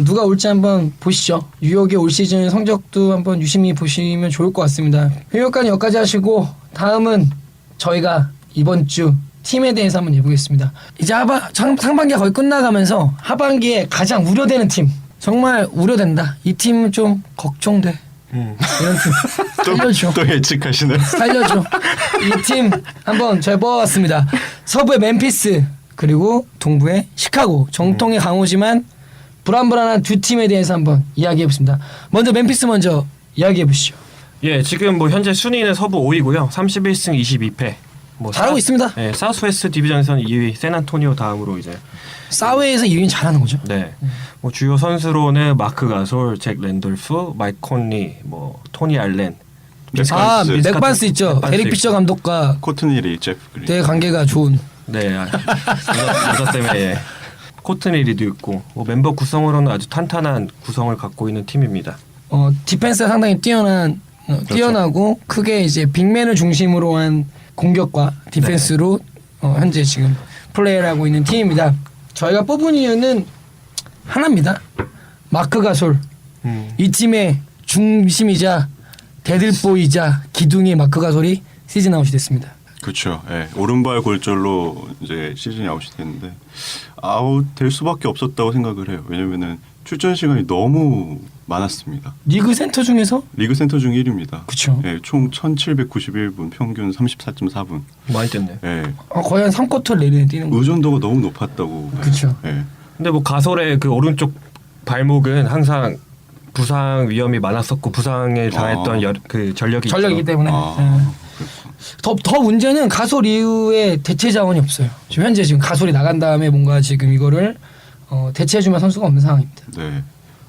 누가 올지 한번 보시죠. 뉴욕의 올 시즌 성적도 한번 유심히 보시면 좋을 것 같습니다. 뉴욕까지 여기까지 하시고 다음은 저희가 이번 주 팀에 대해서 한번 해보겠습니다. 이제 상반기가 거의 끝나가면서 하반기에 가장 우려되는 팀, 정말 우려된다. 이 팀은 좀 걱정돼. 이런 팀 살려줘. 또 예측하시네. 살려줘. 이 팀 한번 저희 뽑아봤습니다. 서부의 멤피스 그리고 동부의 시카고. 정통의 강호지만 불안불안한 두 팀에 대해서 한번 이야기해보겠습니다. 먼저 멤피스 먼저 이야기해보시죠. 예, 지금 뭐 현재 순위는 서부 5위고요. 31승 22패. 뭐 잘하고 있습니다. 예, 사우스웨스트 디비전에서는 2위 샌안토니오 다음으로 이제 사회에서 2위는 잘하는 거죠. 네. 뭐 주요 선수로는 마크 가솔, 잭 랜돌프, 마이크 콘리, 뭐 토니 알렌. 맥반스 있죠. 맥반스 데릭 피셔 있고. 감독과 코트닐이 제프 그린. 되게 관계가 좋은. 네. 여자 때문에 예. 코트니리도 있고 뭐 멤버 구성으로는 아주 탄탄한 구성을 갖고 있는 팀입니다. 디펜스가 상당히 뛰어나고 크게 이제 빅맨을 중심으로 한 공격과 디펜스로 현재 지금 플레이를 하고 있는 팀입니다. 저희가 뽑은 이유는 하나입니다. 마크 가솔. 이 팀의 중심이자 대들보이자 기둥이 마크 가솔이 시즌 아웃이 됐습니다. 그렇죠. 예. 오른발 골절로 이제 시즌이 아웃이 됐는데 아웃 될 수밖에 없었다고 생각을 해요. 왜냐면은 출전 시간이 너무 많았습니다. 리그 센터 중에서 리그 센터 중 1위입니다. 그쵸. 예, 총 1,791분, 평균 34.4분. 많이 뛰네. 예. 거의 한 3쿼터 내내 뛰는 거죠. 의존도가 너무 높았다고. 그쵸. 예. 근데 뭐 가솔의 그 오른쪽 발목은 항상 부상 위험이 많았었고 부상에 당했던 그 전력이 전력이기 있죠. 때문에. 더 문제는 가솔 이후에 대체 자원이 없어요. 지금 현재 지금 가솔이 나간 다음에 뭔가 지금 이거를 대체해주면 선수가 없는 상황입니다. 네.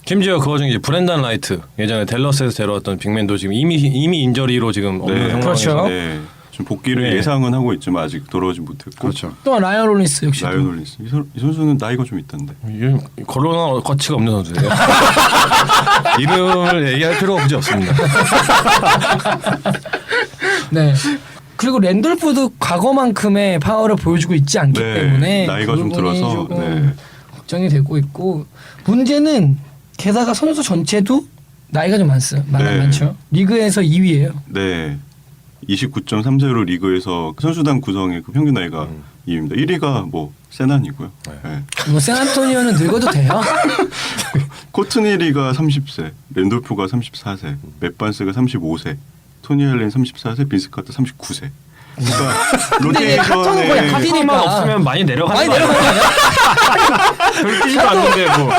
심지어 그 와중에 이제 브랜단 라이트 예전에 댈러스에서 데려왔던 빅맨도 지금 이미 인저리로 지금 없는 네. 상황에서 그렇죠. 네. 좀 복귀를 네. 예상은 하고 있지만 아직 돌아오지 못했고. 그렇죠. 또한 라이언 롤린스 역시 라이언 롤린스. 이 선수는 나이가 좀 있던데. 거론할 가치가 없는 선수예요. 이름을 얘기할 필요가 굳이 없습니다. 네. 그리고 랜돌프도 과거만큼의 파워를 보여주고 있지 않기 네, 때문에 나이가 그 좀 부분이 들어서, 조금 네. 걱정이 되고 있고 문제는 게다가 선수 전체도 나이가 좀 많죠. 리그에서 2위예요. 네. 29.30로 리그에서 선수단 구성의 그 평균 나이가 2위입니다. 1위가 뭐 세난이고요. 네. 뭐 샌안토니오는 늙어도 돼요. 코트니리가 30세, 랜돌프가 34세, 맷반스가 35세, 토니 앨렌 34세, 빈스 카터 39세. 그러니까 근데 카터는 거의 로테이션에 카피니까. 만 없으면 많이 내려가는 많이 내려가는 거 아니야? 별 뛰지도 않는데 뭐.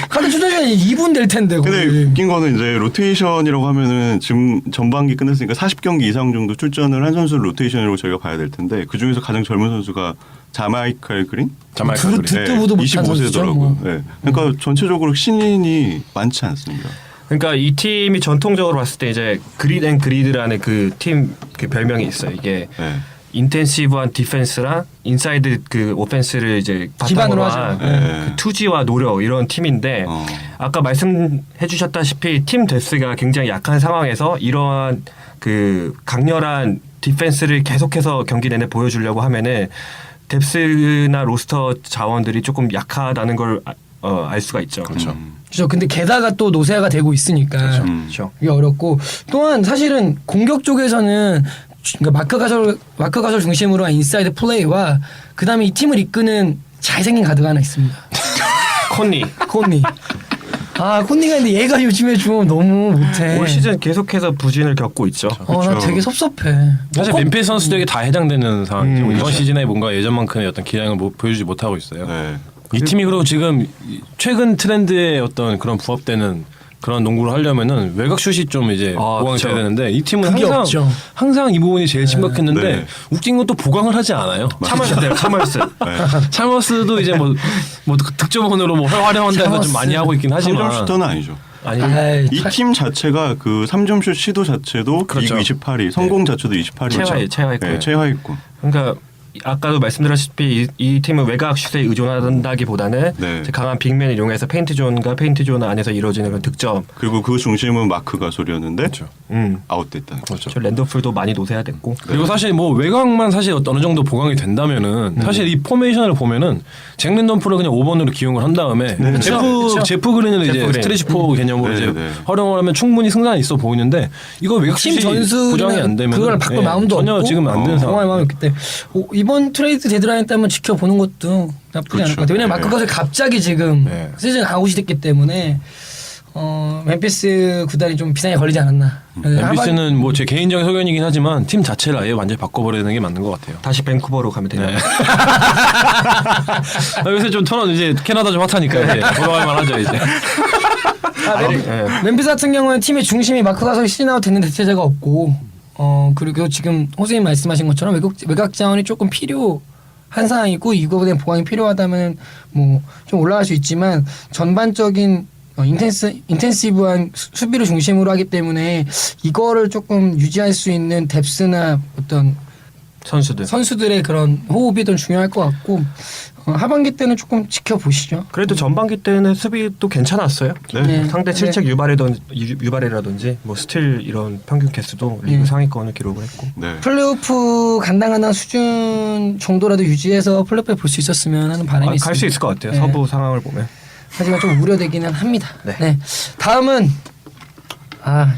카터 출전 시간이 2분 될 텐데 근데 거의. 웃긴 거는 이제 로테이션이라고 하면은 지금 전반기 끝났으니까 40경기 이상 정도 출전을 한 선수를 로테이션으로 저희가 봐야 될 텐데 그 중에서 가장 젊은 선수가 자마이칼 그린? 듣도 보도 못한 선수죠. 25세더라고요. 뭐. 네. 그러니까 전체적으로 신인이 많지 않습니다. 그러니까 이 팀이 전통적으로 봤을 때 이제 그리드 앤 그리드라는 그 팀 그 별명이 있어요. 이게 네. 인텐시브한 디펜스랑 인사이드 그 오펜스를 이제 기반으로 바탕으로 하죠. 한 네. 그 투지와 노력 이런 팀인데 아까 말씀해주셨다시피 팀 데스가 굉장히 약한 상황에서 이러한 그 강렬한 디펜스를 계속해서 경기 내내 보여주려고 하면은 뎁스나 로스터 자원들이 조금 약하다는 걸 알 수가 있죠. 그렇죠. 그렇죠. 근데 게다가 또 노세아가 되고 있으니까 그렇죠. 이게 어렵고 또한 사실은 공격 쪽에서는 그러니까 마크 가솔 중심으로 한 인사이드 플레이와 그다음에 이 팀을 이끄는 잘생긴 가드가 하나 있습니다. 콘니 콘니. 콘니가 근데 얘가 요즘에 좀 너무 못해. 올 시즌 계속해서 부진을 겪고 있죠. 나 되게 섭섭해. 사실 멤피스 선수들에게 다 해당되는 상황이죠. 이번 그렇죠. 시즌에 뭔가 예전만큼의 어떤 기량을 보여주지 못하고 있어요. 네. 이 팀이 그리고 지금 최근 트렌드에 어떤 그런 부합되는 그런 농구를 하려면은 외곽 슛이 좀 이제 보강이 그쵸. 돼야 되는데 이 팀은 그게 없죠. 항상 이 부분이 제일 심각했는데 네. 웃긴 건 또 보강을 하지 않아요. 차멀스. 찰머스도 이제 뭐 득점원으로 뭐 활용한다 해서 좀 많이 하고 있긴 하지만 3점 슈터는 아니죠. 아니 이 팀 자체가 그 3점 슛 시도 자체도 그렇죠. 리그 28위, 성공 자체도 28위죠. 최하위권. 네, 최하위권. 그러니까 아까도 말씀드렸다시피 이 팀은 외곽 슛에 의존한다기보다는 네. 이제 강한 빅맨을 이용해서 페인트존과 페인트존 안에서 이루어지는 그런 득점. 그리고 그 중심은 마크 가솔이었는데 그렇죠. 아웃됐다는 거죠. 저 랜더풀도 많이 노쇠화됐고. 그리고 사실 뭐 외곽만 사실 어느 정도 보강이 된다면은 사실 이 포메이션을 보면은 잭 랜덤프를 그냥 5번으로 기용을 한 다음에 제프 그린을 이제 제프 그린. 스트레치 포 개념으로 네, 이제 네. 활용을 하면 충분히 승산이 있어 보이는데 이거 외곽 팀 슛이 보장이 안 전술이나 되면 그걸 바꿀 마음도 전혀 없고 지금 안 되는 상황. 공할 마음이 없기 때문에 이번 트레이드 데드라인 때 한번 지켜보는 것도 나쁘지 않을 것 같아요. 왜냐면 마크 가솔 갑자기 지금 네. 시즌 아웃이 됐기 때문에 멤피스 구단이 좀 비상에 걸리지 않았나. 멤피스는 뭐 제 개인적인 소견이긴 하지만 팀 자체를 아예 완전히 바꿔버리는 게 맞는 것 같아요. 다시 밴쿠버로 가면 되나요? 네. 요새 좀 토론 이제 캐나다 좀 핫하니까 이제 돌아갈 만하죠 이제. 멤피스 같은 경우는 팀의 중심이 마크 가솔 시즌 아웃 됐는데 대체자가 없고 그리고 지금 호수님 말씀하신 것처럼 외곽 자원이 조금 필요한 상황이고 이거에 대한 보강이 필요하다면 뭐 좀 올라갈 수 있지만 전반적인 인텐시브한 수비를 중심으로 하기 때문에 이거를 조금 유지할 수 있는 뎁스나 어떤 선수들의 그런 호흡이 더 중요할 것 같고 하반기 때는 조금 지켜보시죠. 그래도 전반기 때는 수비도 괜찮았어요. 네. 상대 네. 실책 유발이라든지 뭐 스틸 이런 평균 개수도 리그 상위권을 기록을 했고. 네. 플레이오프 간당간당 수준 정도라도 유지해서 플레이오프에 볼 수 있었으면 하는 바람이 있습니다. 갈 수 있을 것 같아요. 네. 서부 상황을 보면. 하지만 좀 우려되기는 합니다. 네. 네. 다음은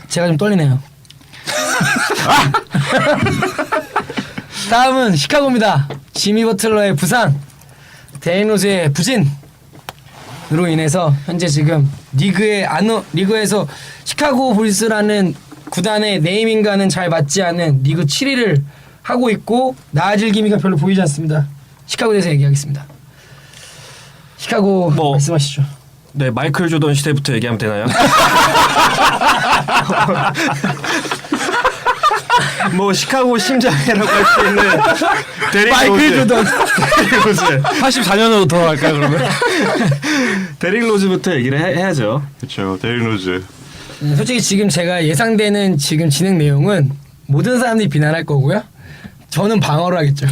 제가 좀 떨리네요. 다음은 시카고입니다. 지미 버틀러의 부상, 데인 로즈의 부진으로 인해서 현재 지금 리그에서 시카고 불스라는 구단의 네이밍과는 잘 맞지 않은 리그 7위를 하고 있고 나아질 기미가 별로 보이지 않습니다. 시카고에 대해서 얘기하겠습니다. 시카고 말씀하시죠. 네, 마이클 조던 시대부터 얘기하면 되나요? 뭐 시카고 심장이라고 할 수 있는 데릭 마이클 조던. 데릭 로즈. 84년으로 돌아갈까요 그러면? 데릭 로즈부터 얘기를 해야죠. 그렇죠. 데릭 로즈. 솔직히 지금 제가 예상되는 지금 진행 내용은 모든 사람들이 비난할 거고요. 저는 방어를 하겠죠.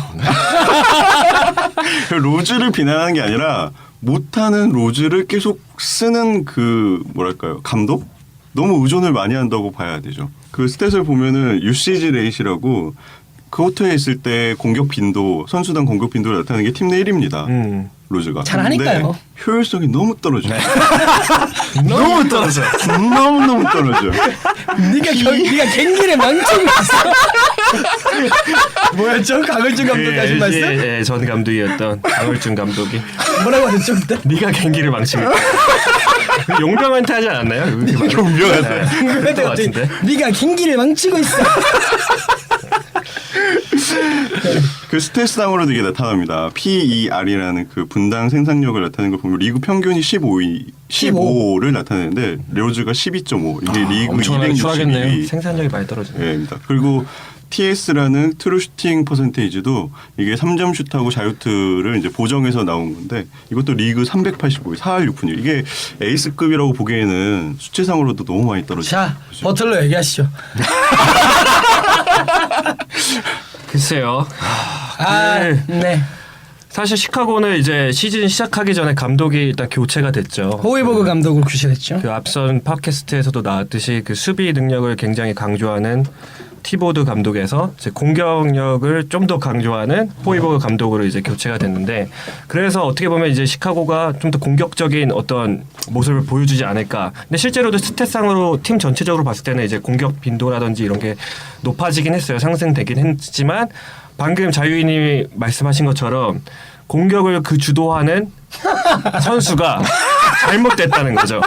그 로즈를 비난하는 게 아니라 못하는 로즈를 계속 쓰는 그 뭐랄까요 감독? 너무 의존을 많이 한다고 봐야 되죠. 그 스탯을 보면은 UCG 레이시라고 쿼터에 있을 때 공격 빈도 선수당 공격 빈도를 나타내는 게 팀 내 1위입니다. 로즈가. 잘 하니까요. 근데 효율성이 너무 떨어져요. 너무 떨어져. 너무 떨어져. 네가 갱기를 망치고 있어. 뭐였죠? 강을준 감독이 하신 말씀? 예, 전 감독이었던 강을준 감독이 뭐라고 하셨죠 그때? 네가 경기를 망치고 있다. 용병한테 하지 않았나요? 용병한테. 했던 것 같은데. 네가 갱기를 망치고 있어. 그 스탯상으로도 이게 나타납니다. PER이라는 그 분당 생산력을 나타내는 걸 보면 리그 평균이 15를 나타내는데 로즈가 12.5. 이게 리그 엄청나게 추락했네요. 262. 생산력이 많이 떨어지네요. 입니다. 그리고 TS라는 트루 슈팅 퍼센테이지도 이게 3점 슛하고 자유투를 이제 보정해서 나온 건데 이것도 리그 385, 4할 6푼 이게 에이스급이라고 보기에는 수치상으로도 너무 많이 떨어져요. 자, 버틀러 얘기하시죠. 글쎄요. 네. 사실 시카고는 이제 시즌 시작하기 전에 감독이 일단 교체가 됐죠. 호이버그 감독으로 교체됐죠. 그 앞선 팟캐스트에서도 나왔듯이 그 수비 능력을 굉장히 강조하는 티보드 감독에서 이제 공격력을 좀 더 강조하는 호이버그 감독으로 이제 교체가 됐는데 그래서 어떻게 보면 이제 시카고가 좀 더 공격적인 어떤 모습을 보여주지 않을까. 근데 실제로도 스탯상으로 팀 전체적으로 봤을 때는 이제 공격 빈도라든지 이런 게 높아지긴 했어요. 상승되긴 했지만 방금 자유인이 말씀하신 것처럼 공격을 그 주도하는 선수가 잘못됐다는 거죠.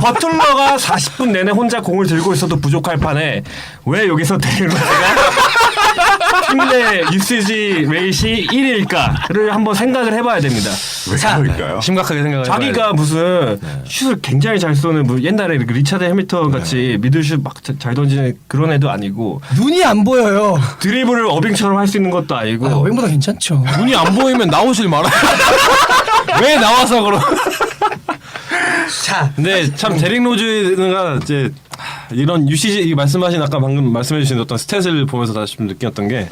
버틀러가 40분 내내 혼자 공을 들고 있어도 부족할 판에 왜 여기서 데릭 로즈가 팀 내 유시지 레이시 1위일까를 한번 생각을 해봐야 됩니다. 왜 그럴까요? 심각하게 생각을 자기가 무슨 슛을 굉장히 잘 쏘는 뭐 옛날에 리차드 해밀턴 같이 미들슛 막 잘 던지는 그런 애도 아니고 눈이 안 보여요. 드리블을 어빙처럼 할 수 있는 것도 아니고 어빙보다 괜찮죠. 눈이 안 보이면 나오질 말아요. 왜 나와서 그럼? 자, 근데 참 데릭 로즈가 이제 이런 UCG 말씀하신 아까 방금 말씀해주신 어떤 스탯을 보면서 다시 좀 느꼈던 게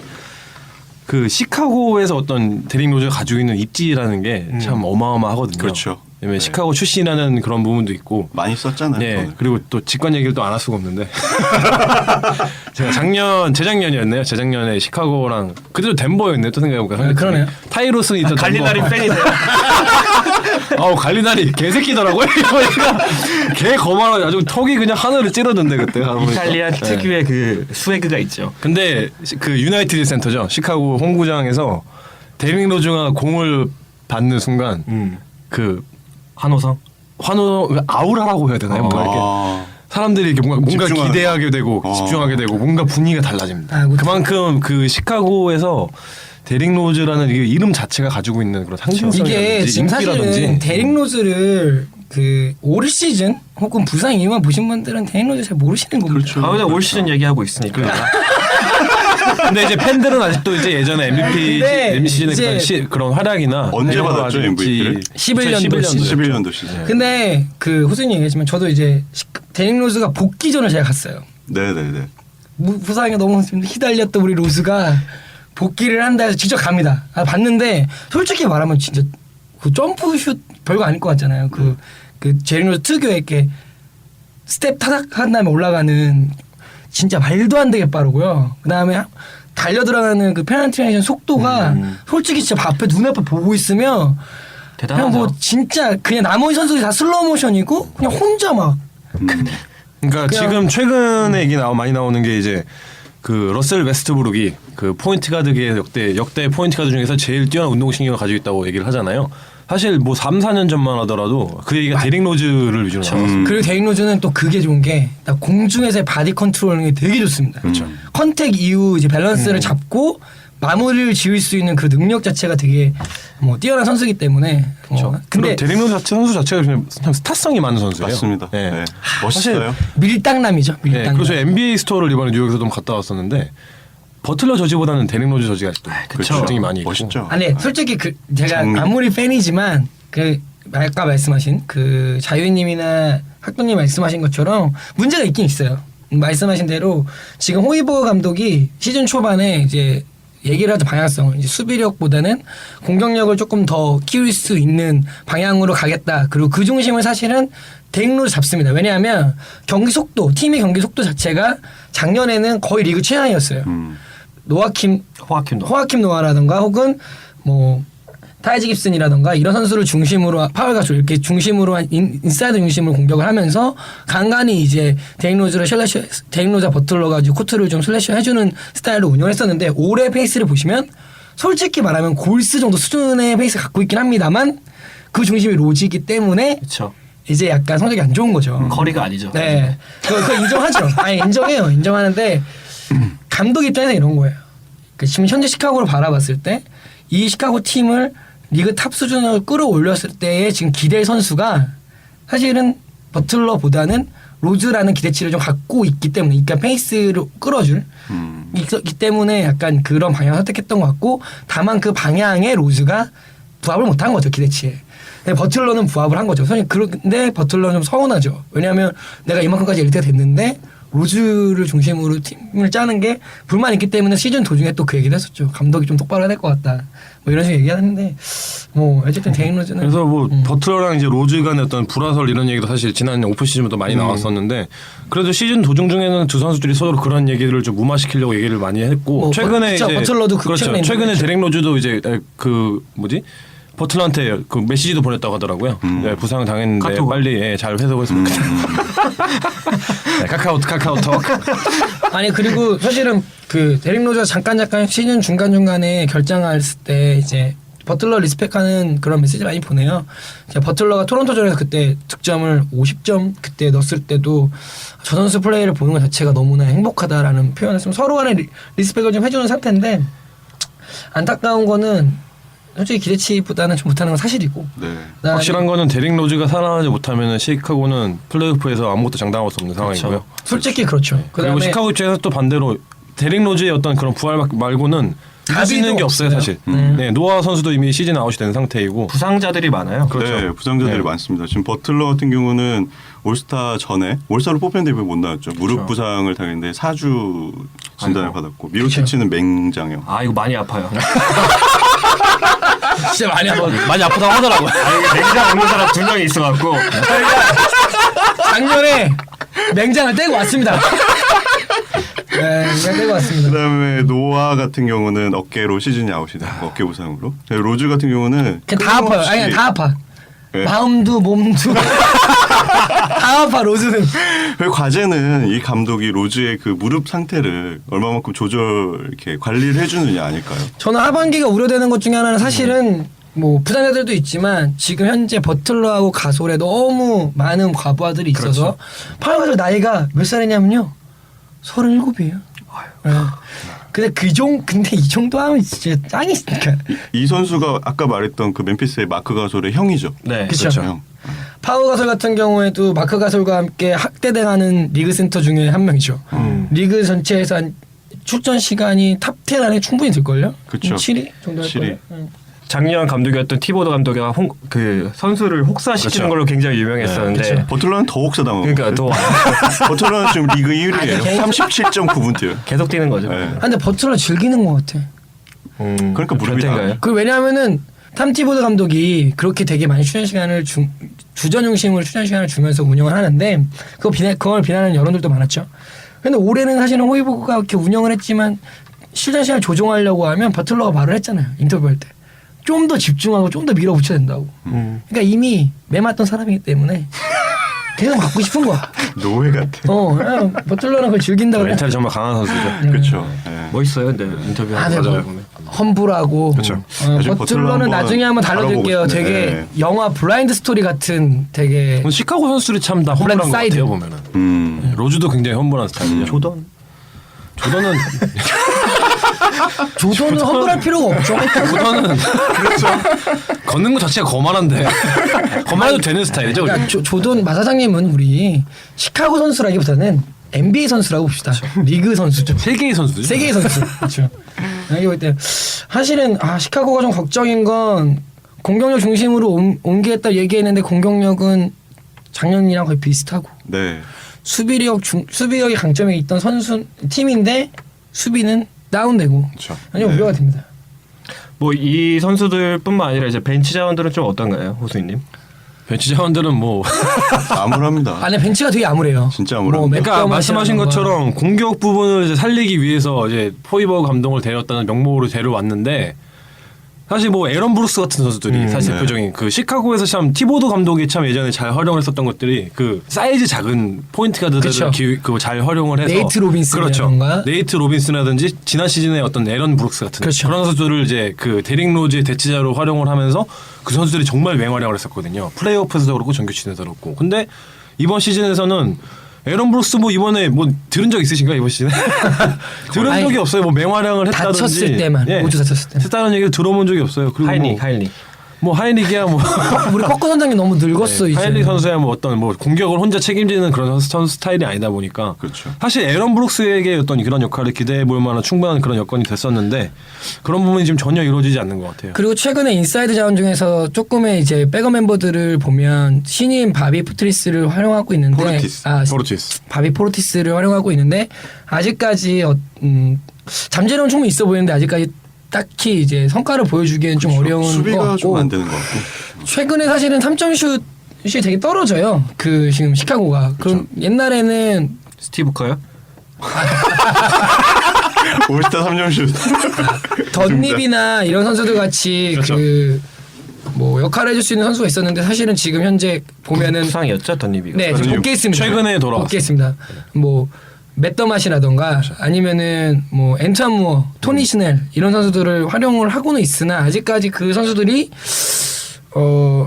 그 시카고에서 어떤 데릭 로즈가 가지고 있는 입지라는 게 참 어마어마하거든요. 그렇죠. 왜냐면 시카고 출신이라는 그런 부분도 있고. 많이 썼잖아요. 네. 저는. 그리고 또 직관 얘기를 또 안 할 수가 없는데. 제가 재작년이었네요. 재작년에 시카고랑 그때도 덴버였네. 또 생각해보니까. 그러네요. 타이로슨이 있던 갈리나리 덴버. 팬이세요? 갈리나리 개새끼더라고요. 이거니까 개 거만하고 아주 턱이 그냥 하늘을 찌르던데 그때. 가보니까. 이탈리아 네. 특유의 그 스웨그가 있죠. 근데 그 유나이티드 센터죠. 시카고 홈구장에서 데릭 로즈가 공을 받는 순간 그 한호성. 아우라라고 해야 되나요? 뭔가 이렇게 사람들이 이렇게 뭔가 집중하는 기대하게 되고 거. 집중하게 되고 뭔가 분위기가 달라집니다. 아, 그렇죠. 그만큼 그 시카고에서 데릭 로즈라는 이게 이름 자체가 가지고 있는 그런 상징성이라든지 이게 지금 사실은 인기라든지 데릭 로즈를 그 올 시즌 혹은 부상 이후만 보신 분들은 데릭 로즈 잘 모르시는 겁니다. 그렇죠. 아 근데 올 시즌 얘기하고 있으니까. 근데 이제 팬들은 아직도 이제 예전에 MVP 근데 시즌의 이제 그런 활약이나 언제 이런 받았죠, 거라든지 MVP 를? 11년도 시즌. 11년도 시즌. 근데 그 호수님 얘기했지만 저도 이제 데릭 로즈가 복귀 전을 제가 갔어요. 네네네. 부상에 너무 휘달렸던 우리 로즈가 복귀를 한다 해서 직접 갑니다. 봤는데 솔직히 말하면 진짜 그 점프슛 별거 아닐 것 같잖아요. 그 데릭 로즈 특유의 이렇게 스텝 타닥 한 다음에 올라가는 진짜 말도 안 되게 빠르고요. 그 다음에 달려 들어가는 그 페널티레이션 속도가 솔직히 진짜 앞에 눈앞에 보고 있으면 대단하죠. 그냥 뭐 진짜 그냥 나머지 선수들이 다 슬로우 모션이고 그냥 혼자 막 그러니까 지금 최근에 얘기 많이 나오는 게 이제 그 러셀 웨스트브룩이 그 포인트 가드계 역대 포인트 가드 중에서 제일 뛰어난 운동신경을 가지고 있다고 얘기를 하잖아요. 사실 뭐 3, 4년 전만 하더라도 그 얘기가 데릭 로즈를 위주로 나왔어요. 그리고 데릭 로즈는 또 그게 좋은 게 공중에서의 바디 컨트롤하는 게 되게 좋습니다. 그렇죠. 컨택 이후 이제 밸런스를 잡고 마무리를 지을 수 있는 그 능력 자체가 되게 뭐 뛰어난 선수이기 때문에. 그렇죠. 근데 데릭 로즈 선수 자체가 그냥 참 스타성이 많은 선수예요. 맞습니다. 네. 네. 멋있어요. 밀당남이죠. 네. 밀당남. 그래서 NBA 스토어를 이번에 뉴욕에서 좀 갔다 왔었는데 버틀러 저지보다는 데릭 로즈 저지가 또 그렇죠. 등이 많이 있고. 멋있죠. 아니 솔직히 그 제가 장미. 아무리 팬이지만 그 아까 말씀하신 그 자유님이나 학도님 말씀하신 것처럼 문제가 있긴 있어요. 말씀하신 대로 지금 호이버 감독이 시즌 초반에 이제 얘기를 하던 방향성 이제 수비력보다는 공격력을 조금 더 키울 수 있는 방향으로 가겠다. 그리고 그 중심을 사실은 데릭 로즈 잡습니다. 왜냐하면 경기 속도 팀의 경기 속도 자체가 작년에는 거의 리그 최하였어요. 호아킴 노아라던가 혹은 뭐 타이지 깁슨이라던가 이런 선수를 중심으로 파울 가수 이렇게 중심으로 한 인사이드 중심으로 공격을 하면서 간간히 이제 데릭 로즈와 버틀러 가지고 코트를 좀 슬래시 해주는 스타일로 운영을 했었는데 올해 페이스를 보시면 솔직히 말하면 골스 정도 수준의 페이스 갖고 있긴 합니다만 그 중심이 로즈이기 때문에 그렇죠. 이제 약간 성적이 안 좋은 거죠. 거리가 아니죠. 네, 그거 인정하죠. 아니 인정해요. 인정하는데 감독 입장에서 이런 거예요. 그 지금 현재 시카고를 바라봤을 때 이 시카고 팀을 리그 탑 수준으로 끌어올렸을 때의 지금 기대 선수가 사실은 버틀러보다는 로즈라는 기대치를 좀 갖고 있기 때문에 그러니까 페이스를 끌어줄 있기 때문에 약간 그런 방향을 선택했던 것 같고 다만 그 방향에 로즈가 부합을 못한 거죠 기대치에. 근데 버틀러는 부합을 한 거죠. 그런데 버틀러는 좀 서운하죠. 왜냐하면 내가 이만큼까지 일대가 됐는데 로즈를 중심으로 팀을 짜는 게 불만이 있기 때문에 시즌 도중에 또 그 얘기도 했었죠. 감독이 좀 똑바로 해야 될 것 같다. 뭐 이런 식으로 얘기하는데 뭐 어쨌든 데릭 로즈는 그래서 뭐 버틀러랑 이제 로즈 간의 어떤 불화설 이런 얘기도 사실 지난 오프 시즌부터 많이 나왔었는데 그래도 시즌 도중 중에는 두 선수들이 서로 그런 얘기를 좀 무마시키려고 얘기를 많이 했고 뭐 최근에 그쵸, 이제 버틀러도 그렇죠. 최근에 데릭 로즈도 이제 그 뭐지? 버틀러한테 그 메시지도 보냈다고 하더라고요. 네, 부상 당했는데 카톡. 빨리 잘 회복했으면 좋겠다. 네, 카카오톡. 아니 그리고 사실은 그 데릭 로즈가 잠깐 시즌 중간중간에 결정했을 때 이제 버틀러 리스펙하는 그런 메시지 많이 보내요. 버틀러가 토론토전에서 그때 득점을 50점 그때 넣었을 때도 저 선수 플레이를 보는 것 자체가 너무나 행복하다라는 표현을 했으면 서로 간에 리스펙을 좀 해주는 상태인데 안타까운 거는 솔직히 기대치보다는 좀 못하는 건 사실이고 네. 확실한 거는 데릭 로즈가 살아나지 못하면 시카고는 플레이오프에서 아무것도 장담할 수 없는 상황이고요. 솔직히 그렇죠. 그리고 그다음에 시카고 입장에서 또 반대로 데릭 로즈의 어떤 그런 부활 말고는 할 수 있는 게 없어요 사실. 네, 노아 선수도 이미 시즌 아웃이 된 상태이고 부상자들이 많아요. 그렇죠. 네, 부상자들이 네. 많습니다. 지금 버틀러 같은 경우는 올스타 전에 올스타로 뽑혔는데 이번에 못 나왔죠. 무릎 부상을 당했는데 4주 진단을 받았고 미로티치는 맹장염. 아 이거 많이 아파요. 진짜 많이 아파. 많이 아프다고 하더라고요. 냉장 없는 사람 2명이 있어갖고 작년에 맹장을 떼고 왔습니다. 네, 맹장 떼고 왔습니다. 그다음에 노아 같은 경우는 어깨로 시즌이 아웃이 됐고 어깨 부상으로. 로즈 같은 경우는 그냥 다 아파요. 아니 그냥 다 아파. 네. 마음도 몸도 다 아파 로즈는. 그 과제는 이 감독이 로즈의 그 무릎 상태를 얼마만큼 조절 이렇게 관리를 해주느냐 아닐까요? 저는 하반기가 우려되는 것 중에 하나는 사실은 뭐 부상자들도 있지만 지금 현재 버틀러하고 가솔에 너무 많은 과부하들이 있어서 파울 가솔 나이가 몇 살이냐면요 37이에요. 네. 근데 이 정도 하면 진짜 짱이니까. 이 선수가 아까 말했던 그 멤피스의 마크 가솔의 형이죠. 네. 그쵸. 형. 파우 가솔 같은 경우에도 마크 가솔과 함께 학대당하는 리그 센터 중에 한 명이죠. 리그 전체에서 한 출전 시간이 탑 10 안에 충분히 들걸요? 그쵸. 7위 정도 할 7위. 거예요. 작년 감독이었던 티보드 감독이 그 선수를 혹사시키는 그렇죠. 걸로 굉장히 유명했었는데 네, 그렇죠. 버틀러는 더 혹사당하고. 그러니까 또 버틀러는 지금 리그 1위예요. 37.9분 뛰어요. 계속 뛰는 거죠. 네. 아, 근데 버틀러 즐기는 것 같아. 그러니까 무릎이 변태인가요? 그 왜냐하면은 탐티보드 감독이 그렇게 되게 많이 출전 시간을 주전용심으로 출전 시간을 주면서 운영을 하는데 그걸 비난하는 여론들도 많았죠. 근데 올해는 사실은 호이버그가 이렇게 운영을 했지만 출전 시간을 조정하려고 하면 버틀러가 말을 했잖아요. 인터뷰할 때. 좀 더 집중하고 좀 더 밀어붙여야 된다고. 그러니까 이미 매맞던 사람이기 때문에 계속 갖고 싶은 거야. 노예 같아. 그냥 버틀러는 그걸 즐긴다 그래. 멘탈이 정말 강한 선수죠. 그렇죠. 네. 멋있어요, 근데 인터뷰하는 네, 거 뭐 보면. 험불하고. 그렇죠. 나중에 버틀러 버틀러는 한번 나중에 한번 달려줄게요. 알아보고 되게 싶네. 네. 영화 블라인드 스토리 같은 되게 시카고 선수들이 참 다 험불한 것 사이드. 같아요 보면은. 로즈도 굉장히 험불한 스타일이죠. 조던은 조던은 험불할 필요가 없죠. 조던은 그렇죠. 걷는 것 자체가 거만한데 거만해도 되는 스타일이죠. 그러니까 조던 마사장님은 우리 시카고 선수라기보다는 NBA 선수라고 봅시다. 리그 선수죠. 세계의 선수죠. 세계의 선수. 그렇죠. 여기 볼 때 사실은 시카고가 좀 걱정인 건 공격력 중심으로 옮기겠다 얘기했는데 공격력은 작년이랑 거의 비슷하고 네. 수비력이 강점이 있던 팀인데 수비는 다운되고 그렇죠. 아니 우려가 됩니다. 뭐 이 선수들뿐만 아니라 이제 벤치 자원들은 좀 어떤가요, 호수님? 벤치 자원들은 뭐 암울합니다. 안에 벤치가 되게 암울해요. 진짜 암울합니다. 그러니까 말씀하신 맥더머시라던가. 것처럼 공격 부분을 이제 살리기 위해서 이제 포이버 감독을 데려왔다는 명목으로 데려왔는데 사실 뭐 에런 브룩스 같은 선수들이 사실 네. 대표적인 그 시카고에서 참 티보드 감독이 참 예전에 잘 활용을 했었던 것들이 그 사이즈 작은 포인트 가드들을 그쵸. 잘 활용을 해서 네이트 로빈슨이라던가. 그렇죠. 네이트 로빈슨이라든지 지난 시즌에 어떤 에런 브룩스 같은 그렇죠. 그런 선수들을 이제 그 데릭 로즈의 대치자로 활용을 하면서 그 선수들이 정말 맹활약을 했었거든요. 플레이오프에서도 그렇고 정규 시즌에서도 그렇고. 근데 이번 시즌에서는 에런 브룩스 뭐 이번에 뭐 들은 적 있으신가 이번 시즌에? 들은 아니, 적이 없어요. 뭐 맹활약을 했다든지. 다쳤을 때만, 모두 다쳤을 때. 했다는 얘기를 들어본 적이 없어요. 그리고 하이닉. 뭐 하이닉이야 뭐 우리 커커 선장님 너무 늙었어 이제. 하이닉 선수야 뭐 어떤 뭐 공격을 혼자 책임지는 그런 선수 스타일이 아니다 보니까 그렇죠. 사실 에런 브룩스에게 어떤 그런 역할을 기대해 볼 만한 충분한 그런 여건이 됐었는데 그런 부분이 지금 전혀 이루어지지 않는 것 같아요. 그리고 최근에 인사이드 자원 중에서 조금의 이제 백업 멤버들을 보면 신인 바비 포트리스를 활용하고 있는데 포르티스. 바비 포르티스를 활용하고 있는데 아직까지 잠재력은 충분히 있어 보이는데 아직까지 딱히 이제 성과를 보여주기엔 좀 어려운 것 수비가 같고 좀 안 되는 것 같고. 최근에 사실은 3점 슛이 되게 떨어져요. 그 지금 시카고가. 그럼 옛날에는 스티브 커요? 올스타 3점 슛. 덧립이나 이런 선수들 같이 그렇죠. 뭐 역할을 해줄 수 있는 선수가 있었는데 사실은 지금 현재 보면은 부상이었죠, 던니비가. 네 지금 복귀했습니다. 최근에 돌아왔어요. 복귀했습니다. 뭐 맷더맛이라던가 아니면은 뭐 앤투안 무어, 토니 스넬 이런 선수들을 활용을 하고는 있으나 아직까지 그 선수들이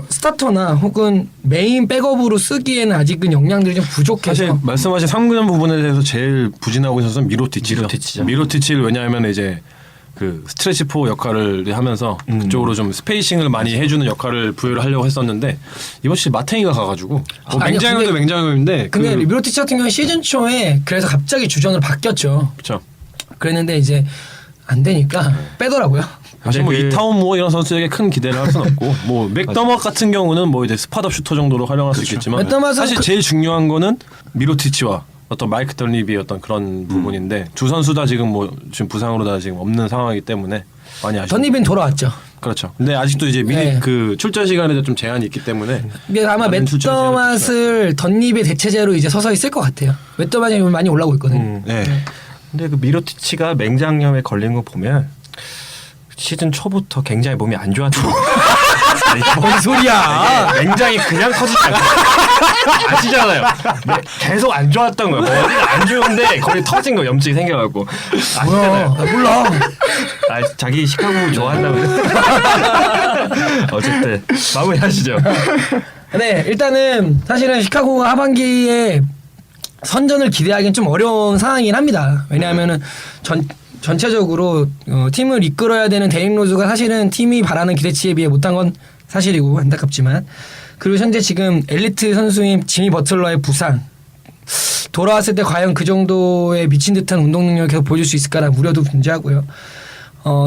스타터나 혹은 메인 백업으로 쓰기에는 아직은 역량들이 좀 부족해서 사실 말씀하신 3점 부분에 대해서 제일 부진하고 있는 선수는 미로티치죠. 미로티치를 왜냐하면 이제 그 스트레치 포 역할을 하면서 그쪽으로 좀 스페이싱을 많이 해주는 역할을 부여를 하려고 했었는데 이번 시즌 마탱이가 가가지고 아니요, 맹장형도 맹장형인데 근데 미로티치 같은 경우는 시즌 초에 그래서 갑자기 주전으로 바뀌었죠. 그렇죠. 그랬는데 이제 안 되니까 빼더라고요. 사실 뭐 이타운 뭐 이런 선수에게 큰 기대를 할 수는 없고 뭐 맥더머 같은 경우는 뭐 이제 스팟업 슈터 정도로 활용할 수 있겠지만 맥더머는 사실 제일 중요한 거는 미로티치와 어떤 마이크 덜리비의 어떤 그런 부분인데 두 선수 다 지금 뭐 지금 부상으로 다 지금 없는 상황이기 때문에 많이 아쉽죠. 던니빈 돌아왔죠. 그렇죠. 근데 아직도 이제 미리 네. 그 출전 시간에도 좀 제한이 있기 때문에 이게 아마 다른 출전 제한을 맷더맛을 던닙의 대체제로 이제 서서히 쓸 것 같아요. 맷더맛이 많이 올라오고 있거든요. 네. 근데 그 미로티치가 맹장염에 걸린 거 보면 시즌 초부터 굉장히 몸이 안 좋았던 뭔 소리야? 맹장이 그냥 터지지 않고 아시잖아요. 계속 안 좋았던 거예요. 머리가 안 좋은데 거기 터진 거 염증이 생겨갖고 뭐야? 아시잖아요. 나 몰라. 아, 자기 시카고 좋아한다고. 어쨌든 마무리하시죠. 네, 일단은 사실은 시카고가 하반기에 선전을 기대하기는 좀 어려운 상황이긴 합니다. 왜냐하면은 전체적으로 팀을 이끌어야 되는 데릭 로즈가 사실은 팀이 바라는 기대치에 비해 못한 건 사실이고 안타깝지만, 그리고 현재 지금 엘리트 선수인 지미 버틀러의 부상, 돌아왔을 때 과연 그 정도의 미친 듯한 운동 능력을 계속 보여줄 수 있을까라는 우려도 존재하고요.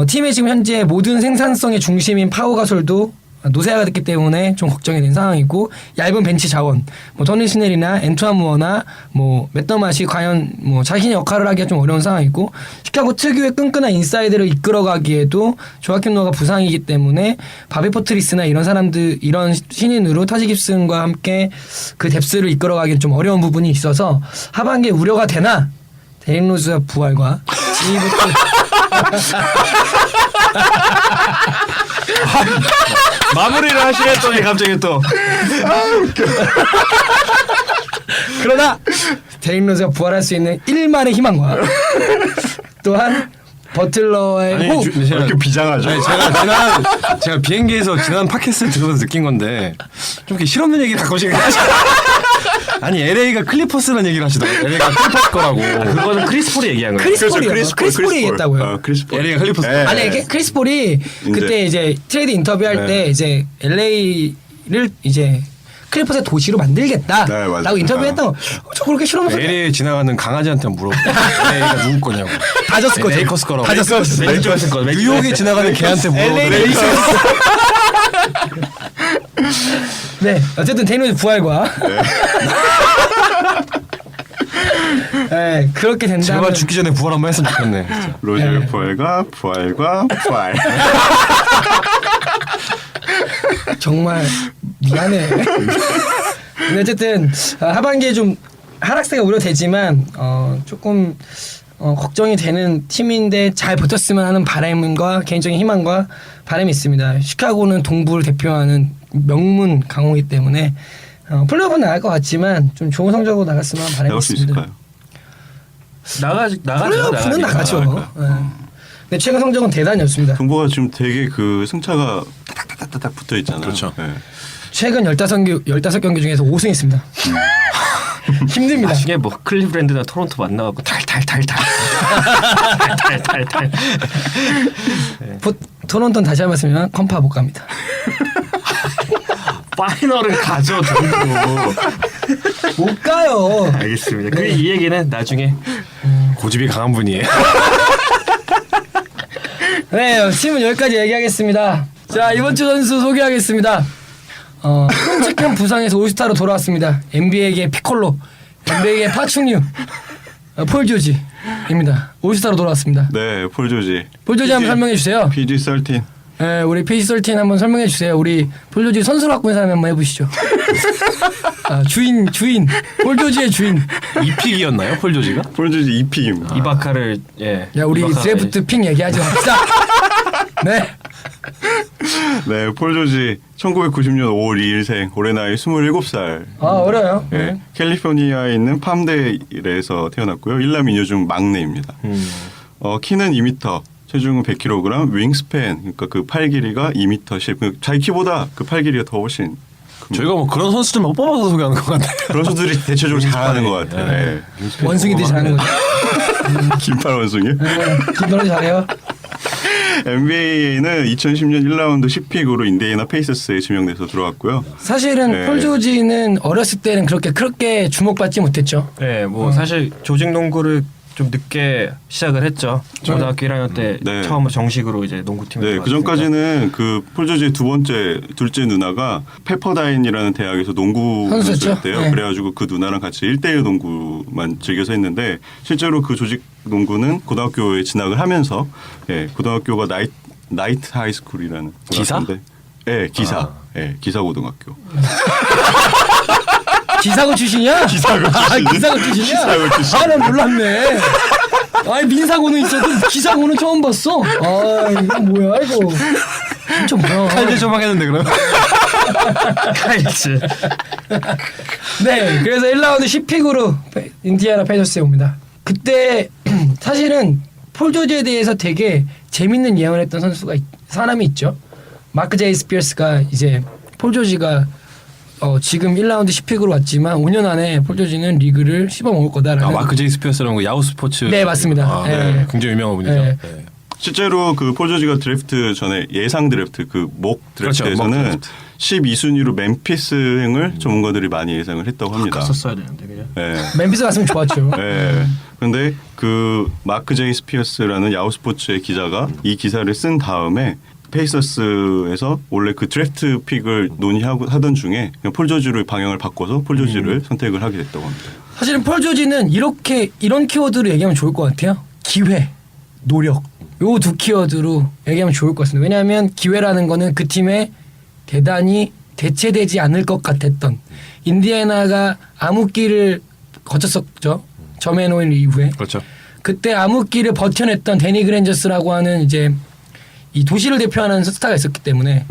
팀의 지금 현재 모든 생산성의 중심인 파워 가솔도 노세아가 됐기 때문에 좀 걱정이 된 상황이고, 얇은 벤치 자원, 뭐 토니 스넬이나 앤투안 무어나 뭐 맷더맛이 과연 뭐 자신의 역할을 하기가 좀 어려운 상황이고, 시카고 특유의 끈끈한 인사이드를 이끌어가기에도 조아킴 노아가 부상이기 때문에 바비 포트리스나 이런 사람들, 이런 신인으로 타지 깁슨과 함께 그 뎁스를 이끌어가기는 좀 어려운 부분이 있어서 하반기에 우려가 되나, 데릭 로즈의 부활과 지휘부터 마무리를 하시랬더니 갑자기 또 그러나 데릭 로즈가 부활할 수 있는 1만의 희망과 또한 버틀러의 호흡. 왜 이렇게 비장하죠? 아니, 제가 비행기에서 지난 팟캐스트를 들으면서 느낀 건데 좀 이렇게 실없는 얘기를 가끔씩 아니 LA가 클리퍼스라는 얘기를 하시더라고요. LA가 클리퍼스 거라고. 그거는 크리스폴이 얘기한 거예요. 크리스 폴이 얘기했다고요. 크리스 폴. LA가 클리퍼스. 네. 아니 크리스 폴이 그때 이제 트레이드 인터뷰할 때 이제 LA를 이제 클리퍼스의 도시로 만들겠다라고 네, 맞아요. 인터뷰했던 거. 저 그렇게 실험을 LA에 지나가는 강아지한테 물어보. LA가 누구 거냐고. 다졌을 거죠. 레이커스 거라고. 다졌을 맨 좋았을 거. 뉴욕에 지나가는 개한테 물어보. 네, 어쨌든 데릭 로즈 부활과 네, 그렇게 된다면 제발 죽기 전에 부활 한번 했으면 좋겠네. 진짜. 로즈의 부활과 부활과 부활. 정말 미안해. 근데 어쨌든 하반기에 좀 하락세가 우려되지만 조금 걱정이 되는 팀인데 잘 버텼으면 하는 바람과 개인적인 희망과 바람이 있습니다. 시카고는 동부를 대표하는 명문 강호이기 때문에 플레이오프는 나갈 것 같지만 좀 좋은 성적으로 나갔으면 하는 바람이 나갈 수 있습니다. 있을까요? 나가죠. 플레이오프는 나가죠. 나갈까요? 네. 근데 최근 성적은 대단히 없습니다. 동부가 지금 되게 그 승차가 타닥타닥타닥 붙어 있잖아요. 그렇죠. 네. 최근 15경기 중에서 5승했습니다. 힘듭니다. 나중에 뭐 클리브랜드나 토론토 만나갖고 탈탈탈탈 탈탈탈탈. 토론토는 다시 한번 말씀드리면 컴파 못 갑니다. 파이널은 가죠. 정도. 못 가요. 알겠습니다. 그 이 얘기는 나중에. 고집이 강한 분이에요. 네, 팀은 여기까지 얘기하겠습니다. 자, 이번 주 선수 소개하겠습니다. 끔찍한 부상에서 올스타로 돌아왔습니다. NBA계 피콜로, NBA계 파충류, 폴 조지입니다. 올스타로 돌아왔습니다. 네, 폴 조지. 폴 조지 한번 설명해 주세요. PG13. 네, 우리 페이스13 한번 설명해 주세요. 우리 폴 조지 선수로 갖고 있는 사람 한번 해보시죠. 주인, 폴 조지의 주인. 이픽이었나요, 폴 조지가? 폴 조지 2픽입니다. 이바카를 예. 야, 우리 이바카, 드래프트 픽 얘기하지 맙시다. 네. 네, 폴 조지 1990년 5월 2일생, 올해 나이 27살. 어려요. 네, 캘리포니아에 있는 팜데일에서 태어났고요. 일남 이녀 중 막내입니다. 키는 2m, 체중은 100kg, 윙스팬, 그러니까 그 팔 길이가 2m 10. 자기 키보다 그 팔 길이가 더 훨씬 큽니다. 저희가 뭐 그런 선수들만 뽑아서 소개하는 것 같아요. 그런 선수들이 대체적으로 잘하는 것 같아요. 네. 원숭이들이 잘하는 거죠. 긴팔 원숭이. 김도로 잘해요. NBA는 2010년 1라운드 10픽으로 인디애나 페이서스에 지명돼서 들어왔고요. 사실은 네. 폴 조지는 어렸을 때는 그렇게 주목받지 못했죠. 네, 뭐 사실 조직 농구를 좀 늦게 시작을 했죠. 고등학교 1학년 때 네. 처음 정식으로 이제 농구팀에 네, 그 전까지는 그 폴 조지의 둘째 누나가 페퍼다인이라는 대학에서 농구 선수였죠? 선수였대요. 네. 그래가지고 그 누나랑 같이 1대1 농구만 즐겨서 했는데 실제로 그 조직 농구는 고등학교에 진학을 하면서 예, 고등학교가 나이트 하이스쿨이라는 기사? 고등학교인데, 예, 기사, 예, 기사고등학교. 기사고 출신이야? 기사고 출신. 아, 기사고 출신이야? 기사고 출신. 아, 난 몰랐네. 아니, 민사고는 있어도 기사고는 처음 봤어. 아, 이거 뭐야, 이거. 진짜 뭐야. 칼질 좀 하겠는데 그럼? 칼질. 네, 그래서 1라운드 10픽으로 인디애나 페이저스에 옵니다. 그때 사실은 폴 조지에 대해서 되게 재밌는 예언을 했던 사람이 있죠. 마크 제이 스피어스가 이제 폴 조지가 지금 1라운드 10픽으로 왔지만 5년 안에 폴 조지는 리그를 씹어먹을 거다라는. 아, 마크 제이 스피어스라는 거 야후 스포츠. 네, 맞습니다. 아, 네. 굉장히 유명한 분이죠. 네. 네. 실제로 그 폴 조지가 드래프트 전에 예상 드래프트 그 목 드래프트에서는 그렇죠, 목 드래프트. 12순위로 멤피스행을 전문가들이 많이 예상을 했다고 합니다. 갔었어야 되는데 그냥. 예. 멤피스 갔으면 좋았죠. 예. 그런데 그 마크 제이 스피어스라는 야후 스포츠의 기자가 이 기사를 쓴 다음에 페이서스에서 원래 그 드래프트 픽을 논의하던 중에 그냥 폴 조지를 방향을 바꿔서 폴 조지를 선택을 하게 됐다고 합니다. 사실은 폴 조지는 이런 키워드로 얘기하면 좋을 것 같아요. 기회, 노력. 요 두 키워드로 얘기하면 좋을 것 같습니다. 왜냐하면 기회라는 거는 그 팀에 대단히 대체되지 않을 것 같았던 인디애나가 암흑기를 거쳤었죠. 점에노일 이후에. 그렇죠. 그때 암흑기를 버텨냈던 데니 그랜저스라고 하는 이제 이 도시를 대표하는 스타가 있었기 때문에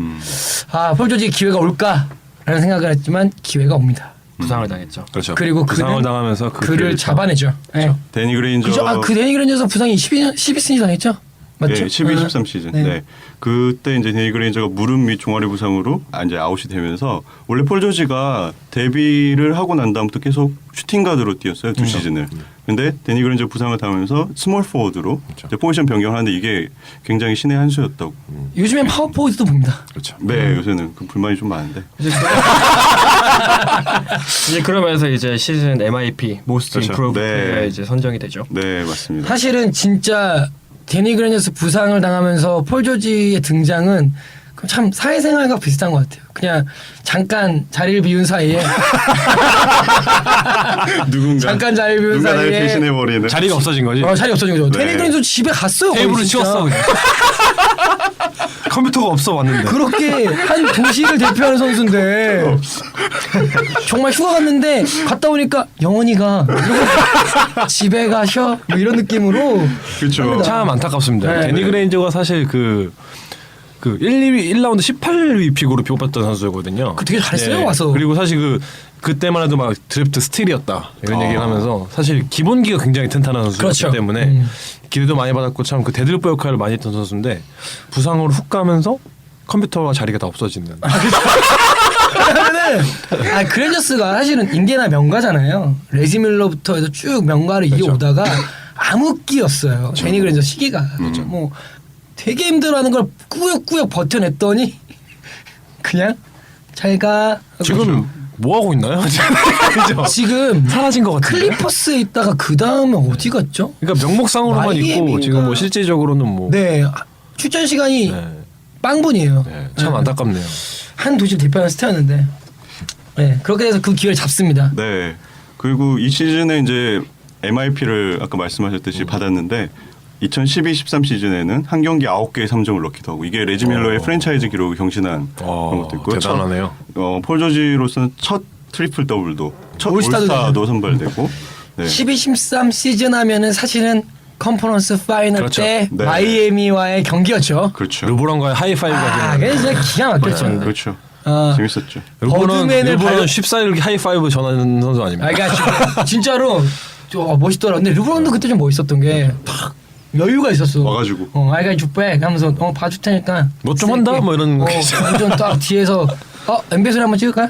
폴 조지의 기회가 올까라는 생각을 했지만 기회가 옵니다. 부상을 당했죠. 그렇죠. 그리고 부상을 당하면서 그 그를 기회를 잡아내죠. 네. 데니 그레인저 그죠? 그 데니 그랜저스 부상이 12승 당했죠? 맞죠? 네, 12, 13 시즌. 네. 네. 그때 이제 데니 그레인저가 무릎 및 종아리 부상으로 이제 아웃이 되면서 원래 폴 조지가 데뷔를 하고 난 다음부터 계속 슈팅 가드로 뛰었어요. 2시즌을. 근데 데니 그레인저 부상을 당하면서 스몰 포워드로 이제 포지션 변경을 하는데 이게 굉장히 신의 한 수였다고. 요즘엔 파워포워드도 봅니다. 그렇죠. 네, 요새는 그 불만이 좀 많은데. 이제 그러면서 이제 시즌 MIP 모스트 그렇죠. 임프로브 네. 이제 선정이 되죠. 네, 맞습니다. 사실은 진짜 데니 그랜저스 부상을 당하면서 폴 조지의 등장은 참 사회생활과 비슷한 것 같아요. 그냥 잠깐 자리를 비운 사이에 누군가 잠깐 자리를 비운 누가 나를 사이에 대신해버리는. 자리가 없어진 거지. 자리 없어진 거죠. 네. 데니 그랜저스 집에 갔어요. 거의 테이블을 진짜. 치웠어. 그냥. 컴퓨터가 없어 왔는데. 그렇게 한 도시를 대표하는 선수인데 정말 휴가 갔는데 갔다 오니까 영원히가 집에 가셔 뭐 이런 느낌으로 그렇죠. 참 안타깝습니다. 네. 데니 그레인저가 사실 그 1라운드 18위 픽으로 뽑았던 선수거든요. 그 되게 잘했어요, 와서. 그리고 사실 그때만 해도 막 드래프트 스틸이었다 이런 얘기를 하면서 사실 기본기가 굉장히 튼튼한 선수였기 그렇죠. 때문에 기대도 많이 받았고 참 그 대들보 역할을 많이 했던 선수인데 부상으로 훅 가면서 컴퓨터와 자리가 다 없어지는. 왜냐면은 그랜저스가 사실은 인디애나 명가잖아요. 레지 밀러부터 해서 쭉 명가를 이어오다가 암흑기였어요. 데니 그랜저 시기가 그렇죠. 뭐 되게 힘들어하는 걸 꾸역꾸역 버텨냈더니 그냥 잘가. 지금 뭐 하고 있나요? 그죠? 지금 사라진 것 같은데. 클리퍼스에 있다가 그 다음에 어디 갔죠? 그러니까 명목상으로만 있고 마이애미인가? 지금 뭐 실질적으로는 뭐. 네 출전 시간이 네. 빵분이에요. 네, 참 안타깝네요. 한 도시를 대표하는 스타였는데 네 그렇게 돼서 그 기회를 잡습니다. 네. 그리고 이 시즌에 이제 MIP를 아까 말씀하셨듯이 받았는데 2012-13 시즌에는 한 경기 9개의 3점을 넣기도 하고 이게 레지 밀러의 프랜차이즈 기록을 경신한 그런 것도 있고요. 대단하네요. 폴 조지로서는 첫 트리플 더블도 첫 올스타도 올스타도 선발되고 네. 12-13 시즌 하면은 사실은 컨퍼런스 파이널 그렇죠. 때 네. 마이애미와의 경기였죠. 그렇죠. 르브론과의 하이파이브가 그게 진짜 기가 막혔죠. 그렇죠. 어. 재밌었죠. 버드맨을 르브론은 쉽사리 이렇게 하이파이브 전하는 선수 아닙니까? 그러니까 진짜로 멋있더라. 근데 르브론도 그때 좀 멋있었던 게 탁 여유가 있었어. 와가지고. I got you back 하면서 봐줄 테니까. 뭐좀 한다? 뭐 이런 거 있잖아. 완전 딱 뒤에서 NBA 소리 한번 찍을까요?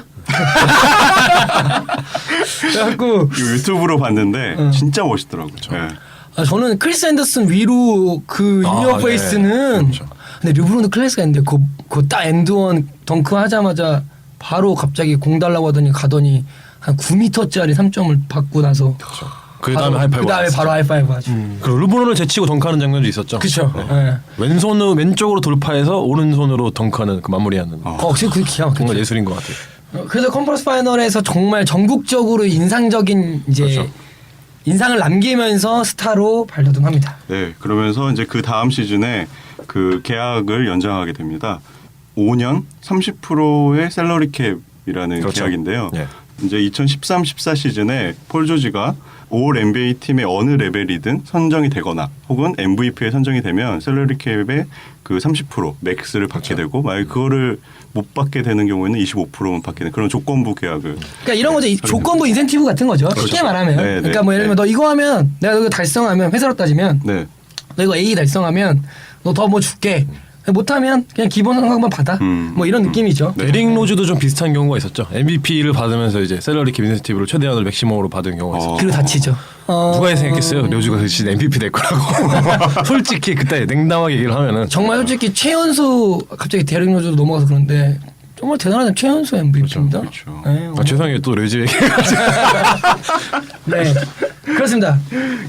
그래갖고 이거 유튜브로 봤는데 진짜 멋있더라고요. 네. 저는 크리스 앤더슨 위로 그 인어 네. 페이스는 그렇죠. 근데 르브론도 클래스가 있는데 그 딱 엔드원 덩크 하자마자 바로 갑자기 공 달라고 하더니 가더니 한 9m짜리 3점을 받고 나서 그다음에 하이파이브. 그다음에 바로 하이파이브 하죠. 그리고 르브론을 제치고 덩크하는 장면도 있었죠. 그렇죠. 네. 왼쪽으로 돌파해서 오른손으로 덩크하는 그 마무리하는. 지금 그 기가 막히죠. 정말 예술인 것 같아요. 그래서 컨퍼런스 파이널에서 정말 전국적으로 인상적인 이제 그렇죠. 인상을 남기면서 스타로 발돋움합니다. 네, 그러면서 이제 그 다음 시즌에 그 계약을 연장하게 됩니다. 5년 30%의 셀러리 캡이라는 그렇죠. 계약인데요. 예. 이제 2013-14 시즌에 폴 조지가 올 NBA 팀의 어느 레벨이든 선정이 되거나 혹은 MVP에 선정이 되면 셀러리 캡의 그 30% 맥스를 받게 되고 만약 그거를 못 받게 되는 경우에는 25%만 받게 되는 그런 조건부 계약을. 그러니까 이런 거죠. 조건부 인센티브 같은 거죠. 쉽게 말하면. 네, 네, 그러니까 뭐 예를 들면 네. 너 이거 하면 내가 이거 달성하면 회사로 따지면 네. 너 이거 A 달성하면 너 더 뭐 줄게. 못하면 그냥 기본 상황만 받아. 뭐 이런 느낌이죠. 네. 에릭 로즈도 좀 비슷한 경우가 있었죠. MVP를 받으면서 이제 셀러리 캡 인센티브를 최대한으로 맥시멈으로 받은 경우가 있었죠. 그리고 다치죠. 누가 예상했겠어요? 로즈가 그 시즌 MVP 될 거라고. 솔직히 그때 냉담하게 얘기를 하면은 정말 솔직히 최연소 갑자기 데릭 로즈도 넘어가서 그런데 정말 대단한 최연소 MVP입니다. 그렇죠. 네, 죄송해요 또 로즈 얘기. 네. 그렇습니다.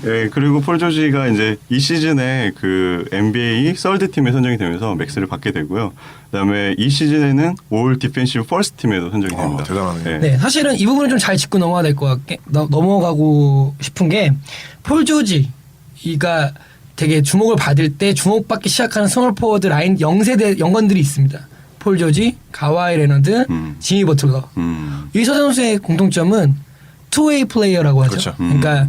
네, 그리고 폴 조지가 이제 이 시즌에 그 NBA 서드 팀에 선정이 되면서 맥스를 받게 되고요. 그다음에 이 시즌에는 올 디펜시브 퍼스트 팀에도 선정이 됩니다. 대단하네요. 네, 사실은 이 부분을 좀 잘 짚고 넘어가야 될 것 같게 넘어가고 싶은 게 폴 조지가 되게 주목을 받을 때 주목받기 시작하는 스몰 포워드 라인 0세대 연관들이 있습니다. 폴 조지, 가와이 레너드, 지미 버틀러. 이 세 선수의 공통점은 투웨이 플레이어라고 하죠. 그렇죠. 그러니까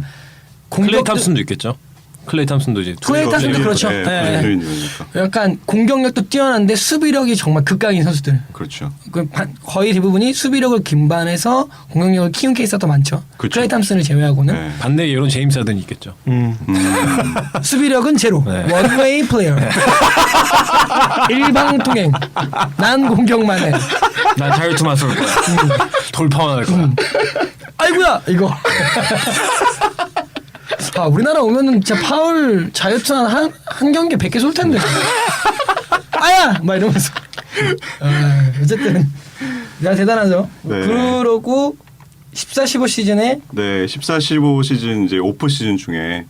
클레이 탐슨도 있겠죠. 클레이 탐슨도 이제 클레이 탐슨도 그렇죠. 네, 네. 그러니까. 약간 공격력도 뛰어난데 수비력이 정말 극강인 선수들. 그렇죠. 거의 대부분이 수비력을 기반해서 공격력을 키운 케이스가 더 많죠. 그렇죠. 클레이 탐슨을 제외하고는 네. 반대 예로는 제임스 하든이 있겠죠. 수비력은 제로. 네. 원웨이 플레이어. 일방통행. 난 공격만 해. 난 자유투만 쏠 거야. 돌파만 할 거야. 아이고야 이거. 아 우리나라 오면은 진짜 파울 자유투 한 경기 100개 쏠 텐데. 아야 막 이러면서. 어쨌든 야 대단하죠. 네. 그러고 14-15 시즌에 네, 14-15 시즌 이제 오프 시즌 중에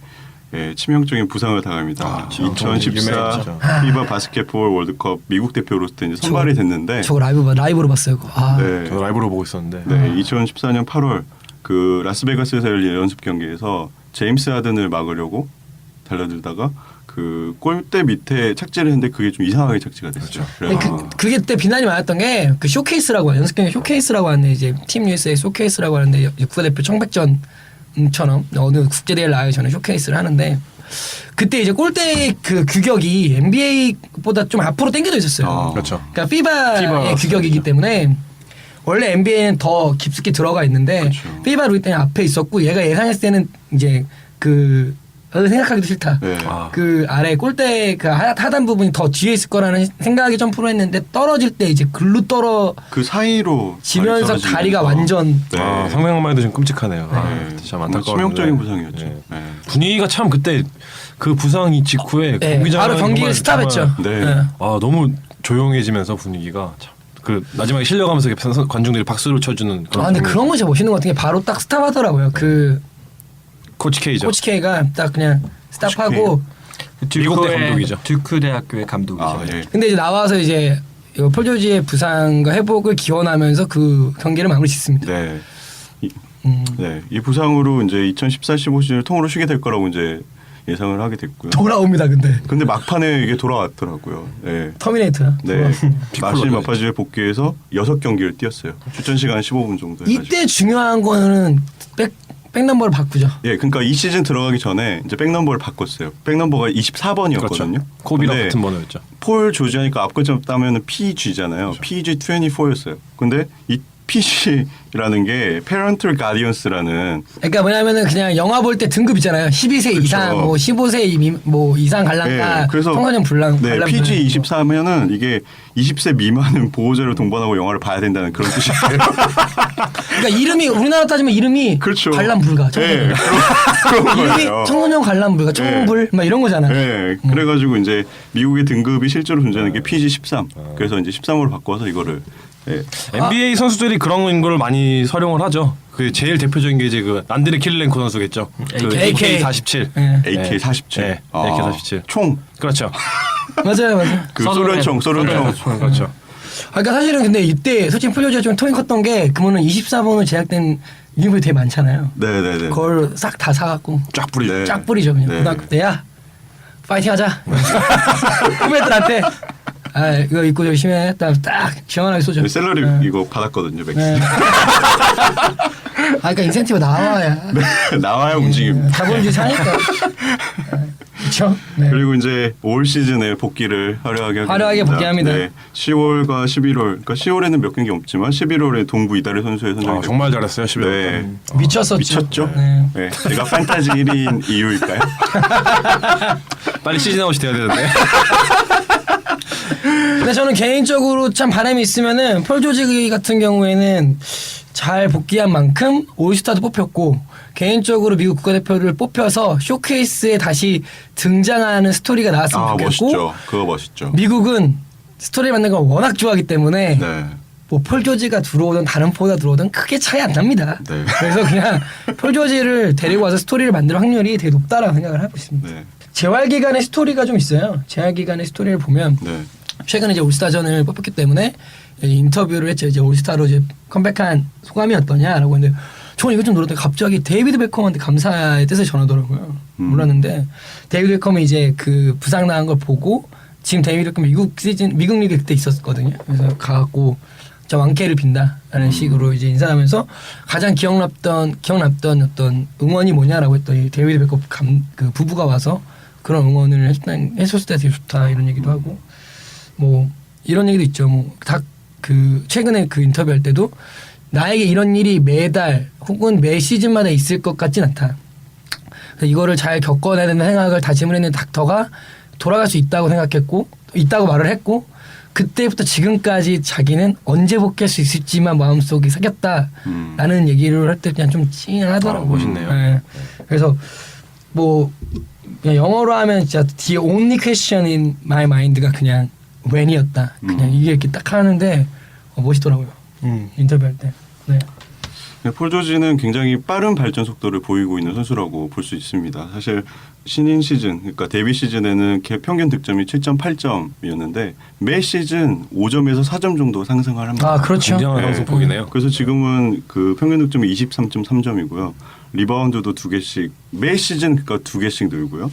치명적인 부상을 당합니다. 2014 유명했죠. 피바 바스켓볼 월드컵 미국 대표로서 이제 선발이 됐는데 저거 라이브로 봤어요. 그거. 아. 네, 저도 라이브로 보고 있었는데. 네, 2014년 8월 그 라스베가스에서 열린 연습 경기에서 제임스 하든을 막으려고 달려들다가 그 골대 밑에 착지를 했는데 그게 좀 이상하게 착지가 됐죠. 근데 그게 그때 비난이 많았던 게 그 쇼케이스라고 연습 경기 쇼케이스라고 하는데 이제 팀 USA 쇼케이스라고 하는데 국가대표 청백전처럼 어느 국제 대회를 나가기 전에 쇼케이스를 하는데 그때 이제 골대 그 규격이 NBA보다 좀 앞으로 당겨져 있었어요. 그렇죠. 그러니까 FIBA의 규격이기 때문에 원래 NBA는 더 깊숙이 들어가 있는데 그렇죠. FIBA 룰 때는 앞에 있었고 얘가 예상했을 때는 이제 그 생각하기도 싫다. 네. 그 아래 골대 그 하단 부분이 더 뒤에 있을 거라는 생각이 점프로 했는데 떨어질 때 이제 글로 그 사이로 지면서 다리 다리가 떨어지면서. 완전 네. 상상만 해도 좀 끔찍하네요. 네. 진짜 정말 안타까운데. 치명적인 부상이었죠. 네. 네. 분위기가 참 그때 그 부상 직후에 네, 경기장은 바로 경기를 정말 스탑했죠. 네. 네. 아 너무 조용해지면서 분위기가 참. 그 마지막에 실려가면서 관중들이 박수를 쳐주는 그런. 아 근데 분위기. 그런 거 진짜 멋있는 것 같은 게 바로 딱 스탑하더라고요. 그 코치 K죠. 코치 K가 딱 그냥 스탑하고 미국 대 감독이죠. 듀크 대학교의 감독이죠. 아, 예. 근데 이제 나와서 이제 폴 조지의 부상과 회복을 기원하면서 그 경기를 마무리 짓습니다. 네. 네. 이 부상으로 이제 2014-15 시즌을 통으로 쉬게 될 거라고 이제 예상을 하게 됐고요. 돌아옵니다. 근데 막판에 이게 돌아왔더라고요. 네. 터미네이터. 네. 피콜로 마실 마파지에 복귀해서 6경기를 뛰었어요. 출전 시간 15분 정도 해가지고. 이때 중요한 거는 백넘버를 바꾸죠. 예, 그러니까 이 시즌 들어가기 전에 이제 백넘버를 바꿨어요. 백넘버가 24번이었거든요. 그렇죠. 코비랑 같은 번호였죠. 폴 조지하니까 앞글자 따면은 PG잖아요. 그렇죠. PG24였어요. 근데 이 PG라는 게 Parental Guardians라는 그러니까 뭐냐면은 그냥 영화 볼 때 등급 있잖아요. 12세 그렇죠. 이상, 뭐 15세 이상 관람가, 네, 그래서 청소년 불량, 네, 관람 PG24면은 이게 20세 미만은 보호자를 동반하고 영화를 봐야 된다는 그런 뜻이에요. 그러니까 이름이 우리나라 따지면 이름이 그렇죠. 관람 불가. 네, 그런 이름이 거예요. 청소년 관람 불가, 청불 막 이런 거잖아요. 네, 그래가지고 이제 미국의 등급이 실제로 존재하는 게 PG13. 그래서 이제 13으로 바꿔서 이거를 예. NBA 선수들이 그런 걸 많이 활용을 하죠. 그 제일 대표적인 게 이제 그 안드레 킬렌코 선수겠죠. 그 AK. AK-47. 네. AK-47. 네. AK-47. 총. 그렇죠. 맞아요. 그 소련총. 그렇죠. 그러니까 사실은 근데 이때 솔직히 풀조지가 좀 통이 컸던 게 그러면 24번으로 제작된 유니폼이 되게 많잖아요. 네네네. 그걸 싹 다 사갖고 쫙 뿌리죠. 네. 쫙 뿌리죠. 그냥 네. 고등학교 때야 파이팅하자. 후배들한테 아 이거 입고 열심히 해. 딱 시원하게 쏘죠. 셀러리 네. 이거 받았거든요, 맥스. 네. 그러니까 인센티브 나와야 나와야 움직입니다. 자본주의 사니까. 그렇죠. 네. 그리고 이제 올 시즌에 복귀를 화려하게 화려하게 됩니다. 복귀합니다. 네, 10월과 11월. 그러니까 10월에는 몇 경기 없지만 11월에 동부 이다리 선수의 선정이 정말 잘했어요. 11월. 네. 미쳤었죠. 미쳤죠. 네. 네. 제가 판타지 1위인 이유일까요? 빨리 시즌 아웃이 돼야 되는데. 근데 저는 개인적으로 참 바람이 있으면은 폴 조지 같은 경우에는 잘 복귀한 만큼 올스타도 뽑혔고 개인적으로 미국 국가대표를 뽑혀서 쇼케이스에 다시 등장하는 스토리가 나왔으면 아, 좋겠고 멋있죠. 그거 멋있죠. 미국은 스토리 만드는 걸 워낙 좋아하기 때문에 네. 뭐 폴 조지가 들어오든 다른 포가 들어오든 크게 차이 안 납니다. 네. 그래서 그냥 폴 조지를 데리고 와서 스토리를 만들 확률이 되게 높다라고 생각을 하고 있습니다. 네. 재활 기간의 스토리가 좀 있어요. 재활 기간의 스토리를 보면 네. 최근에 이제 올스타전을 뽑혔기 때문에 인터뷰를 했죠. 이제 올스타로 이제 컴백한 소감이 어떠냐라고 했는데 저는 이거 좀 놀랐더니 갑자기 데이비드 베컴한테 감사의 뜻을 전하더라고요. 몰랐는데 데이비드 베컴이 이제 그 부상 나간 걸 보고 지금 데이비드 베컴 미국 리그 그때 있었거든요. 그래서 가갖고 저 왕쾌를 빈다라는 식으로 이제 인사하면서 가장 기억났던 어떤 응원이 뭐냐라고 했더니 데이비드 베컴 그 부부가 와서 그런 응원을 했었을 때 되게 좋다 이런 얘기도 하고 뭐 이런 얘기도 있죠. 뭐 다 그 최근에 그 인터뷰할 때도 나에게 이런 일이 매달 혹은 매 시즌마다 있을 것 같진 않다. 그래서 이거를 잘 겪어내야 된다는 생각을 다짐을 했는 닥터가 돌아갈 수 있다고 생각했고 있다고 말을 했고 그때부터 지금까지 자기는 언제 복귀할 수 있을지만 마음속에 새겼다라는 얘기를 할 때 그냥 좀 찡하더라고요. 멋있네요. 네. 그래서 뭐 그냥 영어로 하면 진짜 the only question in my mind가 그냥 when이었다. 그냥 이게 이렇게 딱 하는데 멋있더라고요. 인터뷰할 때. 네. 네, 폴 조지는 굉장히 빠른 발전 속도를 보이고 있는 선수라고 볼 수 있습니다. 사실 신인 시즌, 그러니까 데뷔 시즌에는 평균 득점이 7.8점이었는데 매 시즌 5점에서 4점 정도 상승을 합니다. 아 그렇죠. 굉장한 네. 상승폭이네요. 그래서 지금은 그 평균 득점이 23.3점이고요. 리바운드도 2개씩 매 시즌 그러니까 2개씩 늘고요.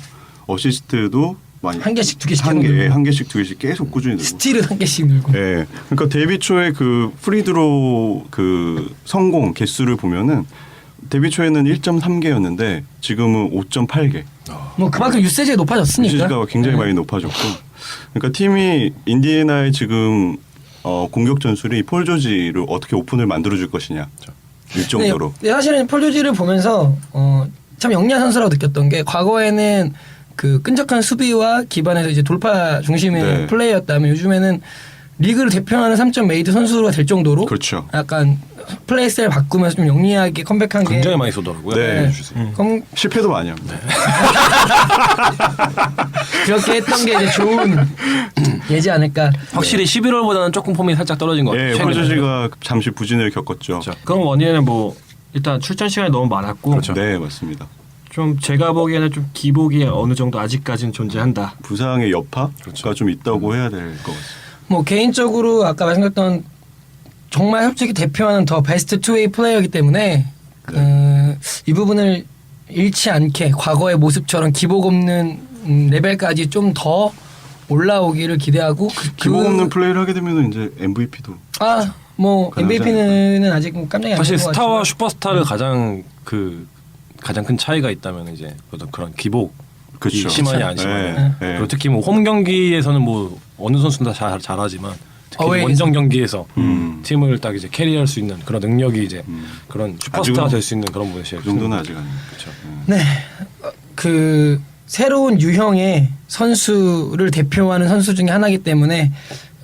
어시스트도 많이 한 개씩 두 개씩 한 개, 늘고. 한 개씩 2개씩 계속 꾸준히 늘고. 스틸은 한 개씩 늘고. 네, 그러니까 데뷔 초에 그 프리드로 그 성공 개수를 보면은 데뷔 초에는 1.3개였는데 지금은 5.8개. 뭐 그만큼 유세지가 높아졌으니까. 유시가 굉장히 많이 높아졌고, 그러니까 팀이 인디애나의 지금 공격 전술이 폴 조지를 어떻게 오픈을 만들어줄 것이냐 이 정도로. 네, 사실은 폴 조지를 보면서 참 영리한 선수라고 느꼈던 게 과거에는 그 끈적한 수비와 기반에서 이제 돌파 중심의 네. 플레이였다면 요즘에는 리그를 대표하는 3점 메이드 선수가 될 정도로 그렇죠. 약간 플레이 스타일 바꾸면서 좀 영리하게 컴백한 게 굉장히 많이 쏘더라고요. 네. 실패도 많이 합니다. 그렇게 했던 게 이제 좋은 예지 않을까. 확실히 11월보다는 조금 폼이 살짝 떨어진 것 같아요. 예, 폴 조지가 잠시 부진을 겪었죠. 그런 원인은 뭐 일단 출전 시간이 너무 많았고 그렇죠. 네, 맞습니다. 좀 제가 보기에는 좀 기복이 어느 정도 아직까지는 존재한다. 부상의 여파가 그렇죠. 좀 있다고 해야 될 것 같습니다. 뭐 개인적으로 아까 말씀드렸던 정말 솔직히 대표하는 더 베스트 투웨이 플레이어이기 때문에 이 부분을 잃지 않게 과거의 모습처럼 기복 없는 레벨까지 좀 더 올라오기를 기대하고 기복 없는 플레이를 하게 되면 이제 MVP도 뭐 가능하지 MVP는 아직 뭐 깜짝이 안 사실 된것 스타와 같지만. 슈퍼스타를 가장 큰 차이가 있다면 이제 어떤 그런 기복 그렇죠. 심하냐 안 심하냐. 네, 네. 그리고 특히 뭐 홈 경기에서는 뭐 어느 선수나 잘하지만 특히 어웨이에서. 원정 경기에서 팀을 딱 이제 캐리할 수 있는 그런 능력이 이제 그런 슈퍼스타가 아직은- 될 수 있는 그런 부분이 그 정도는 아직 아닙니다. 그렇죠. 네. 그 새로운 유형의 선수를 대표하는 선수 중에 하나이기 때문에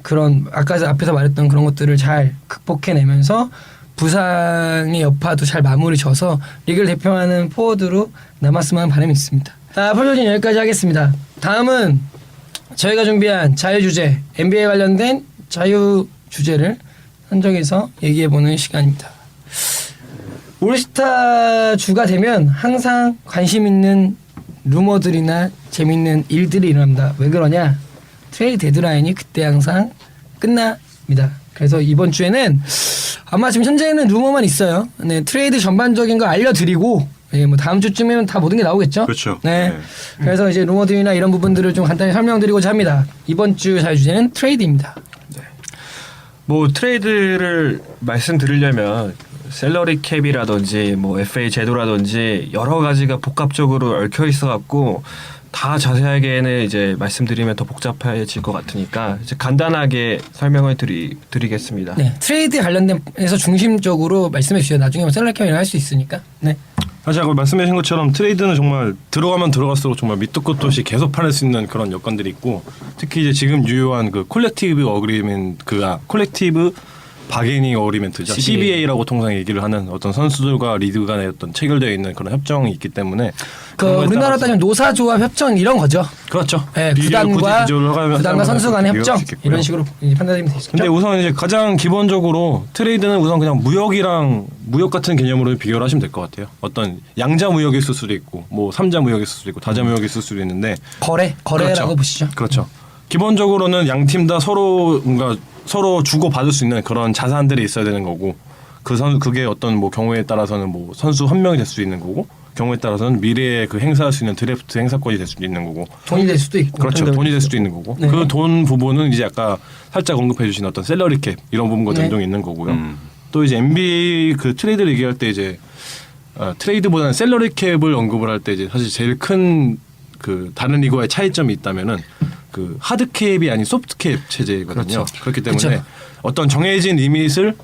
그런 아까 앞에서 말했던 그런 것들을 잘 극복해내면서 부상의 여파도 잘 마무리 져서 리그를 대표하는 포워드로 남았으면 하는 바람이 있습니다. 폴 조지는 여기까지 하겠습니다. 다음은 저희가 준비한 자유 주제, NBA 관련된 자유 주제를 선정해서 얘기해보는 시간입니다. 올스타 주가 되면 항상 관심 있는 루머들이나 재밌는 일들이 일어납니다. 왜 그러냐? 트레이드 데드라인이 그때 항상 끝납니다. 그래서 이번 주에는 아마 지금 현재는 루머만 있어요. 네, 트레이드 전반적인 거 알려드리고 예, 뭐 다음 주쯤이면 다 모든 게 나오겠죠. 그렇죠. 네. 네. 그래서 이제 루머들이나 이런 부분들을 좀 간단히 설명드리고자 합니다. 이번 주 자유주제는 트레이드입니다. 뭐 트레이드를 말씀드리려면 셀러리 캡이라든지 뭐 FA 제도라든지 여러 가지가 복합적으로 얽혀 있어 갖고 다 자세하게는 이제 말씀드리면 더 복잡해질 것 같으니까 이제 간단하게 설명을 드리겠습니다. 네, 트레이드 관련돼서 중심적으로 말씀해 주세요. 나중에 뭐 셀러리 캡이나 할 수 있으니까. 네. 사실 아까 말씀하신 것처럼 트레이드는 정말 들어가면 들어갈수록 정말 밑도 끝도 없이 계속 팔릴 수 있는 그런 여건들이 있고 특히 이제 지금 유효한 그 콜렉티브 어그리멘트 콜렉티브 바게닝 어그리멘트죠. CBA라고 통상 얘기를 하는 어떤 선수들과 리드 간에 어떤 체결되어 있는 그런 협정이 있기 때문에 그 우리나라 따지면 노사조합 협정 이런 거죠. 그렇죠. 네, 비교를 구단과 하면 선수 간의 비교할 협정 수 있겠고요. 이런 식으로 판단하면 되죠. 근데 우선 이제 가장 기본적으로 트레이드는 우선 그냥 무역 같은 개념으로 비교를 하시면 될 것 같아요. 어떤 양자 무역이 있을 수도 있고 뭐 삼자 무역이 있을 수도 있고 다자 무역이 있을 수도 있는데 거래라고 그렇죠. 보시죠. 그렇죠. 기본적으로는 양 팀 다 서로 뭔가 서로 주고 받을 수 있는 그런 자산들이 있어야 되는 거고 그게 어떤 뭐 경우에 따라서는 뭐 선수 한 명이 될 수 있는 거고 경우에 따라서는 미래에 그 행사할 수 있는 드래프트 행사권이 될 수도 있는 거고 돈이 될 수도 있고 그렇죠. 돈이 될 수도 있는 거고 네. 그 돈 부분은 이제 아까 살짝 언급해 주신 어떤 셀러리 캡 이런 부분과 네. 연동이 있는 거고요. 또 이제 NBA 그 트레이드를 얘기할 때 이제 트레이드보다는 셀러리 캡을 언급을 할 때 이제 사실 제일 큰 그 다른 리그와의 차이점이 있다면은 그 하드 캡이 아닌 소프트 캡 체제거든요. 그렇죠. 그렇기 때문에 그렇죠. 어떤 정해진 리밋을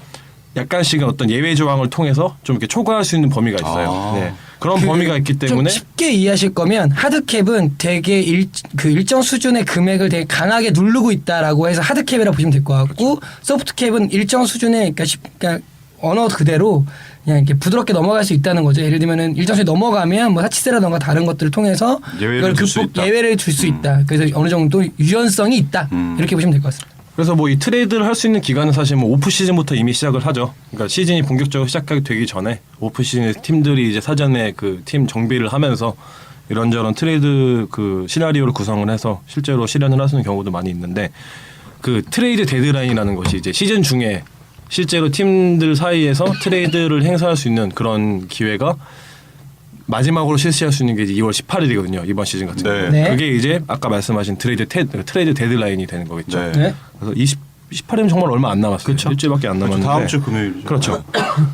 약간씩은 어떤 예외 조항을 통해서 좀 이렇게 초과할 수 있는 범위가 있어요. 아. 네. 그런 범위가 있기 때문에 좀 쉽게 이해하실 거면 하드캡은 되게 일정 수준의 금액을 되게 강하게 누르고 있다라고 해서 하드캡이라고 보시면 될 것 같고 소프트캡은 일정 수준의 그러니까 언어 그대로 그냥 이렇게 부드럽게 넘어갈 수 있다는 거죠. 예를 들면은 일정 수준 넘어가면 뭐 사치세라던가 다른 것들을 통해서 예외를 줄 수 있다. 예외를 줄 수 있다. 그래서 어느 정도 유연성이 있다. 이렇게 보시면 될 것 같습니다. 그래서 뭐 이 트레이드를 할 수 있는 기간은 사실 뭐 오프 시즌부터 이미 시작을 하죠. 그러니까 시즌이 본격적으로 시작하게 되기 전에 오프 시즌에 팀들이 이제 사전에 그 팀 정비를 하면서 이런저런 트레이드 그 시나리오를 구성을 해서 실제로 실현을 하시는 경우도 많이 있는데 그 트레이드 데드라인이라는 것이 이제 시즌 중에 실제로 팀들 사이에서 트레이드를 행사할 수 있는 그런 기회가 마지막으로 실시할 수 있는 게 이제 2월 18일이거든요. 이번 시즌 같은 경우. 네. 그게 이제 아까 말씀하신 트레이드 데드라인이 되는 거겠죠. 네. 네. 그래서 18일이면 정말 얼마 안 남았어요. 그렇죠. 일주일밖에 안 남았는데. 다음 주 금요일이죠. 그렇죠.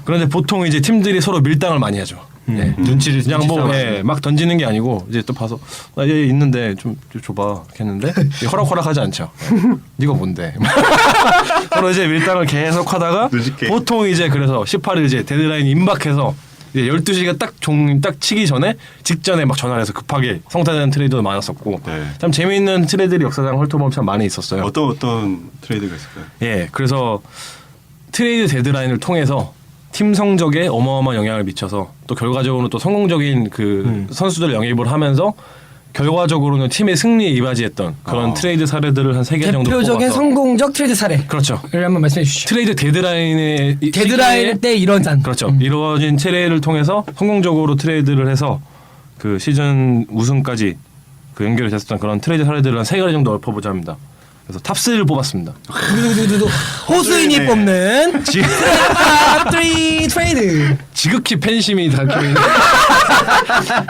그런데 보통 이제 팀들이 서로 밀당을 많이 하죠. 네. 눈치를 그냥 뭐 싸움을 예, 막 던지는 게 아니고 이제 또 봐서 나 얘 있는데 좀 줘봐 했는데 허락하지 않죠. 네가 뭔데? 서로 이제 밀당을 계속 하다가 누직해. 보통 이제 그래서 18일 이제 데드라인 임박해서 이제 12시가 딱 치기 전에 직전에 막 전화를 해서 급하게 성사되는 트레이드도 많았었고 네. 참 재미있는 트레이드들이 역사상 훑어보면 참 많이 있었어요. 어떤 트레이드가 있을까요? 예, 그래서 트레이드 데드라인을 통해서 팀 성적에 어마어마한 영향을 미쳐서 또 결과적으로는 또 성공적인 그 선수들을 영입을 하면서 결과적으로는 팀의 승리에 이바지했던 그런 트레이드 사례들을 한 3개 정도 대표적인 뽑아서 성공적 트레이드 사례를 그렇죠. 한번 말씀해 주시죠. 트레이드 데드라인의 데드라인 때 이런 산. 그렇죠. 이루어진 트레이드를 통해서 성공적으로 트레이드를 해서 그 시즌 우승까지 그 연결이 됐었던 그런 트레이드 사례들을 한 3가지 정도 읊어보자 합니다. 그래서 탑3를 뽑았습니다. 두두두두 호수인이 네. 뽑는 탑3 트레이드. 지극히 팬심이 담겨있는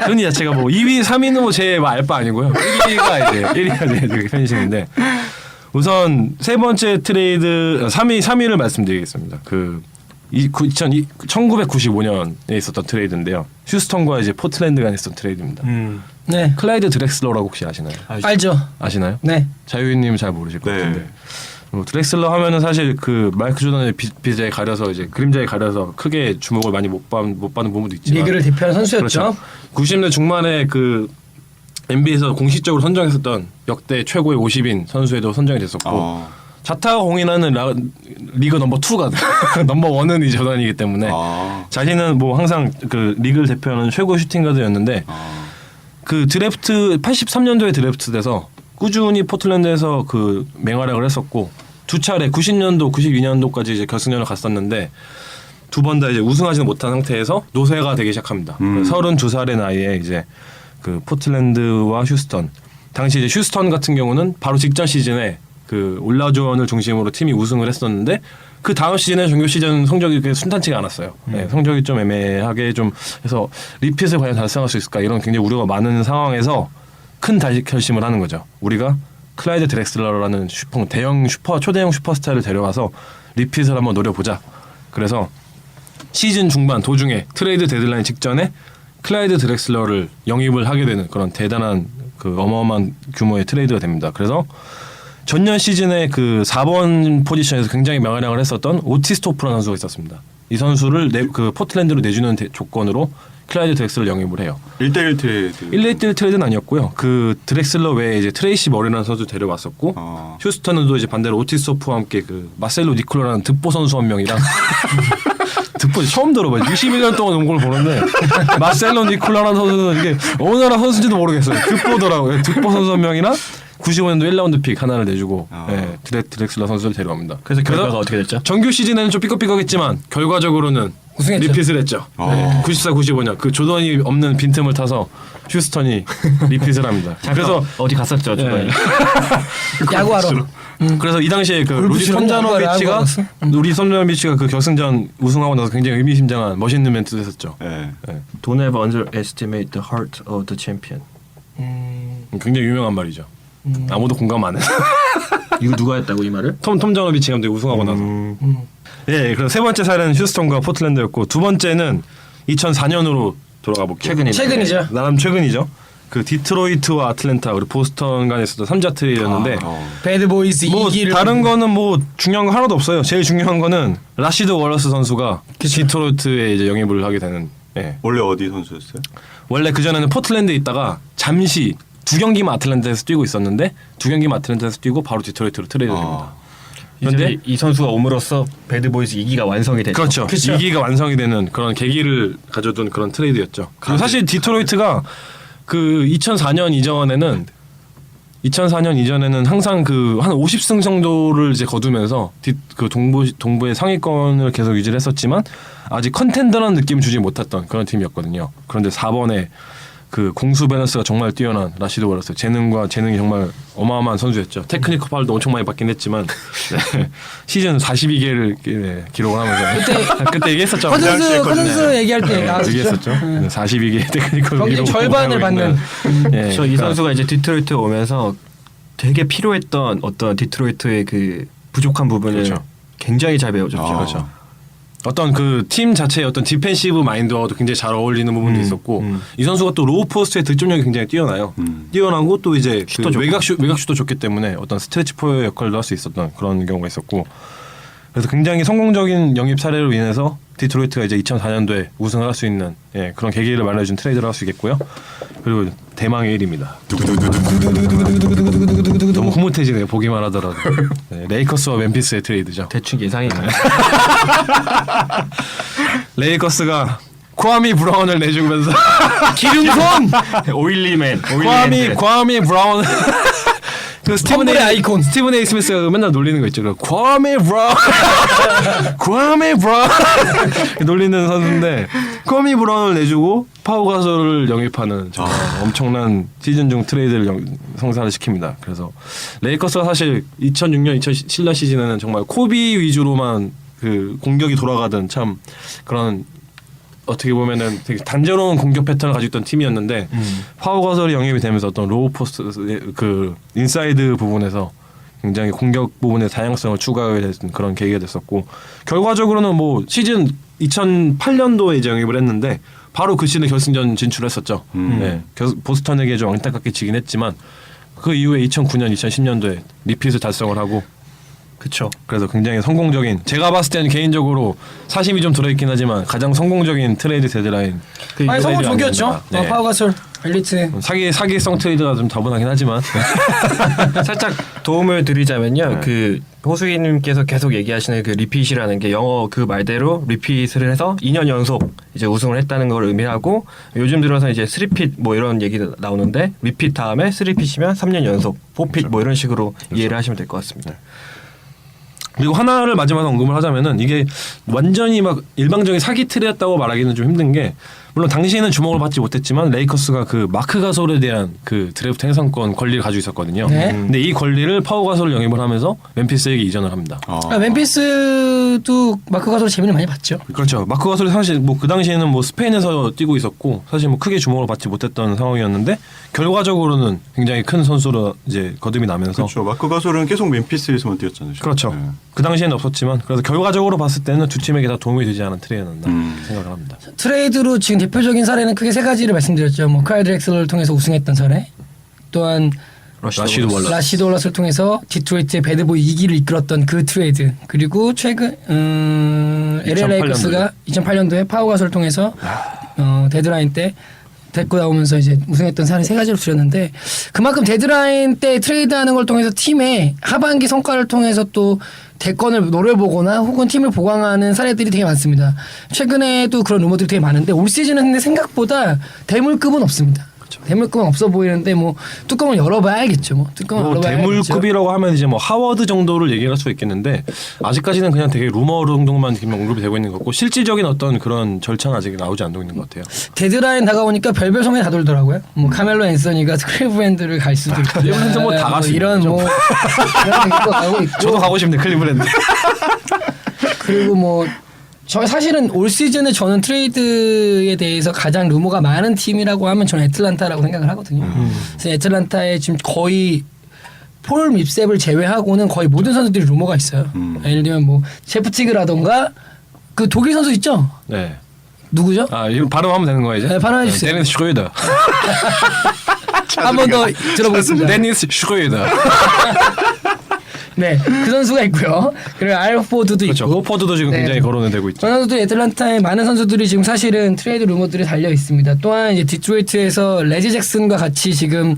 그런 이 자체가 뭐 2위, 3위는 뭐 제 알바 아니고요. 1위가 제 되게 팬심인데 우선 세 번째 트레이드 3위를 말씀드리겠습니다. 그 1995년에 있었던 트레이드인데요. 휴스턴과 이제 포틀랜드가 있었던 트레이드입니다. 네, 클라이드 드렉슬러라고 혹시 아시나요? 알죠. 아시나요? 네. 자유인님 잘 모르실 것 네. 같은데. 드렉슬러 하면은 사실 그 마이크 조던의 빛에 가려서 이제 그림자에 가려서 크게 주목을 많이 못 받는 부분도 있지만 리그를 대표하는 선수였죠. 그렇죠. 90년대 중반에 그 NBA에서 공식적으로 선정했었던 역대 최고의 50인 선수에도 선정이 됐었고 자타가 공인하는 리그 넘버 2가 넘버 1은 이 조던이기 때문에 자신은 뭐 항상 그 리그를 대표하는 최고 슈팅가드였는데 그 드래프트 83년도에 드래프트돼서 꾸준히 포틀랜드에서 그 맹활약을 했었고 두 차례 90년도, 92년도까지 이제 결승전을 갔었는데 두 번 다 이제 우승하지는 못한 상태에서 노쇠가 되기 시작합니다. 32살의 나이에 이제 그 포틀랜드와 휴스턴. 당시 이제 휴스턴 같은 경우는 바로 직전 시즌에 그 올라존을 중심으로 팀이 우승을 했었는데 그 다음 시즌에 정규 시즌 성적이 그렇게 순탄치가 않았어요. 네, 성적이 좀 애매하게 좀 해서 리핏을 과연 달성할 수 있을까 이런 굉장히 우려가 많은 상황에서 큰 결심을 하는 거죠. 우리가 클라이드 드렉슬러라는 초대형 슈퍼스타를 데려와서 리핏을 한번 노려보자. 그래서 시즌 중반 도중에 트레이드 데드라인 직전에 클라이드 드렉슬러를 영입을 하게 되는 그런 대단한 그 어마어마한 규모의 트레이드가 됩니다. 그래서 전년 시즌에 그 4번 포지션에서 굉장히 명활약을 했었던 오티스토프라는 선수가 있었습니다. 이 선수를 그 포틀랜드로 내주는 조건으로 클라이드 드렉슬러 영입을 해요. 1대1 트레이드. 1대1 트레이드는 아니었고요. 그 드렉슬러 외에 이제 트레이시 머리라는 선수 데려왔었고 휴스턴은 이제 반대로 오티스토프와 함께 그 마셀로 니콜라라는 득보 선수 한 명이랑 득보 처음 들어봐요. 21년 동안 농구를 보는데 마셀로 니콜라라는 선수는 이게 어느 나라 선수인지도 모르겠어요. 득보더라고요. 득보 선수 한 명이랑 95년도 1라운드 픽 하나를 내주고 네, 드렉슬러 선수를 데려갑니다. 그래서 결과가 어떻게 됐죠? 정규 시즌에는 좀 삐걱삐걱했지만 결과적으로는 우승했죠. 리핏을 했죠. 네, 94, 95년 그 조던이 없는 빈틈을 타서 휴스턴이 리핏을 합니다. 그래서 어디 갔었죠, 조던이. 야구하러. 그래서 이 당시에 그 루디 치러 톰자노비치가 갔어? 그 결승전 우승하고 나서 굉장히 의미심장한 멋있는 멘트도 했었죠. 네. Don't ever underestimate the heart of the champion. 굉장히 유명한 말이죠. 아무도 공감 안 해. 이거 누가 했다고 이 말을? 톰자노비치 감독이 우승하고 나서. 예, 그래서 세 번째 사례는 휴스턴과 포틀랜드였고 두 번째는 2004년으로 돌아가 볼게요. 최근이죠. 나름 최근이죠. 그 디트로이트와 아틀랜타 그리고 보스턴 간에 있었던 3자 트레이드였는데 배드보이즈 뭐 2기를 다른 거는 뭐 중요한 거 하나도 없어요. 제일 중요한 거는 라시드 워러스 선수가 디트로이트에 이제 영입을 하게 되는. 예. 원래 어디 선수였어요? 원래 그 전에는 포틀랜드에 있다가 잠시 두 경기만 아틀랜타에서 뛰고 있었는데 두 경기만 아틀랜타에서 뛰고 바로 디트로이트로 트레이드됩니다. 그런데 이 선수가 옴으로써 배드보이즈 2기가 완성이 됐죠. 그렇죠. 그쵸. 2기가 완성이 되는 그런 계기를 가져둔 그런 트레이드였죠. 그리고 사실 디트로이트가 그 2004년 이전에는 항상 그 한 50승 정도를 이제 거두면서 그 동부의 상위권을 계속 유지를 했었지만 아직 컨텐더라는 느낌 주지 못했던 그런 팀이었거든요. 그런데 4번에 그 공수 밸런스가 정말 뛰어난 라시드 워러스 재능이 정말 어마어마한 선수였죠. 테크니컬 파울도 엄청 많이 받긴 했지만 네. 시즌 42개를 기록을 하면서 그때 얘기했었죠. 커튼스 얘기할 때 얘기했었죠. 42개 테크니컬 경기 기록을 절반을 보유하고 있는. 받는. 예, 이 선수가 이제 디트로이트에 오면서 되게 필요했던 어떤 디트로이트의 그 부족한 부분을 그렇죠. 굉장히 잘 배워줬죠. 그렇죠. 어떤 그 팀 자체의 어떤 디펜시브 마인드와도 굉장히 잘 어울리는 부분도 있었고 이 선수가 또 로우 포스트의 득점력이 굉장히 뛰어나요. 뛰어나고 또 이제 그 외곽슛도 좋기 때문에 어떤 스트레치 포의 역할도 할 수 있었던 그런 경우가 있었고 그래서 굉장히 성공적인 영입 사례로 인해서 디트로이트가 이제 2004년도에 우승을 할 수 있는 그런 계기를 마련해준 트레이드를 할 수 있겠고요. 그리고 대망의 1위입니다. 너무 흐뭇해지네요. 보기만 하더라도. 네, 레이커스와 멤피스의 트레이드죠. 대충 예상이 가요. 레이커스가 과미 브라운을 내주면서 기름손 오일리맨. 과미 브라운 그 스티븐 텀블의 아이콘. 스티븐 A 스미스가 맨날 놀리는 거 있죠. 과미 브라운 놀리는 선수인데 과미 브라운을 내주고 파우 가솔을 영입하는 정말 엄청난 시즌 중 트레이드를 성사를 시킵니다. 그래서 레이커스가 사실 2006년 2007년 시즌에는 정말 코비 위주로만 그 공격이 돌아가던 참 그런 어떻게 보면은 되게 단조로운 공격 패턴을 가지고 있던 팀이었는데 파워 가설이 영입이 되면서 어떤 로우 포스트 그 인사이드 부분에서 굉장히 공격 부분의 다양성을 추가하게 됐던 그런 계기가 됐었고 결과적으로는 뭐 시즌 2008년도에 이제 영입을 했는데 바로 그 시즌에 결승전 진출했었죠. 네, 보스턴에게 좀 안타깝게 지긴 했지만 그 이후에 2009년, 2010년도에 리핏을 달성을 하고. 그렇죠. 그래서 굉장히 성공적인 제가 봤을 때는 개인적으로 사심이 좀 들어있긴 하지만 가장 성공적인 트레이드 데드라인. 아니 성공 적이었죠. 네. 파워가솔 엘리트. 사기성 트레이드가 좀 다분하긴 하지만 살짝 도움을 드리자면요. 그 호수이님께서 계속 얘기하시는 그 리핏이라는 게 영어 그 말대로 리핏을 해서 2년 연속 이제 우승을 했다는 걸 의미하고 요즘 들어서 이제 3핏 뭐 이런 얘기 나오는데 리핏 다음에 3핏이면 3년 연속 4핏 뭐 이런 식으로 이해를 하시면 될 것 같습니다. 그리고 하나를 마지막에 언급을 하자면은 이게 완전히 막 일방적인 사기 틀이었다고 말하기는 좀 힘든 게 물론 당시에는 주목을 받지 못했지만 레이커스가 그 마크 가솔에 대한 그 드래프트 행상권 권리를 가지고 있었거든요. 네. 근데 이 권리를 파워 가솔을 영입을 하면서 멤피스에게 이전을 합니다. 멤피스도 마크 가솔 재미를 많이 봤죠. 그렇죠. 마크 가솔이 사실 뭐 그 당시에는 뭐 스페인에서 뛰고 있었고 사실 뭐 크게 주목을 받지 못했던 상황이었는데 결과적으로는 굉장히 큰 선수로 이제 거듭이 나면서 그렇죠. 마크 가솔은 계속 멤피스에서만 뛰었잖아요. 그렇죠. 네. 그 당시에는 없었지만 그래서 결과적으로 봤을 때는 두 팀에게 다 도움이 되지 않은 트레이드였다 생각을 합니다. 트레이드로 지금 대표적인 사례는 크게 세 가지를 말씀드렸죠. 뭐 카일 드렉슬러를 통해서 우승했던 사례, 또한 라시드 월러스. 라시드 월러스를 통해서 디트로이트의 배드보이 2기를 이끌었던 그 트레이드, 그리고 최근 LA 레이커스가 2008년도에 파워 가솔을 통해서 데드라인 때 데리고 나오면서 이제 우승했던 사례 세 가지로 줄였는데, 그만큼 데드라인 때 트레이드하는 걸 통해서 팀의 하반기 성과를 통해서 또 대권을 노려보거나 혹은 팀을 보강하는 사례들이 되게 많습니다. 최근에도 그런 루머들이 되게 많은데 올 시즌은 근데 생각보다 대물급은 없습니다. 대물급은 없어 보이는데 뭐 뚜껑을 열어봐야 알겠죠. 뭐 뚜껑을 뭐 열어봐야 알겠죠. 대물급이라고 하면 이제 뭐 하워드 정도를 얘기할 수 있겠는데 아직까지는 그냥 되게 루머 정도만 언급이 되고 있는 거고 실질적인 어떤 그런 절차는 아직 나오지 않고 있는 것 같아요. 데드라인 다가오니까 별별 소문이 다 돌더라고요. 뭐 카멜로 앤서니가 클리브랜드를 갈 수도 있고, 클리브랜드 뭐 다 갈 수 이런 뭐 이런 얘기도 가고 있고. 저도 가고 싶네 클리브랜드. 그리고 뭐 저 사실은 올 시즌에 저는 트레이드에 대해서 가장 루머가 많은 팀이라고 하면 저는 애틀란타라고 생각을 하거든요. 그래서 애틀란타에 지금 거의 폴 밉셉을 제외하고는 거의 모든 선수들이 루머가 있어요. 예를 들면 뭐 제프티그라던가 그 독일 선수 있죠? 네. 누구죠? 아 이거 발음하면 되는 거야 이제? 네, 발음해 주세요. 데니스 슈르이더. 한 번 더 들어보겠습니다. 데니스 슈르이더. 네, 그 선수가 있고요. 그리고 알포드도 그렇죠. 있고. 오포드도 지금 네. 굉장히 거론이 되고 있죠. 그런 선수들 애틀란타에 많은 선수들이 지금 사실은 트레이드 루머들이 달려 있습니다. 또한 이제 디트로이트에서 레지 잭슨과 같이 지금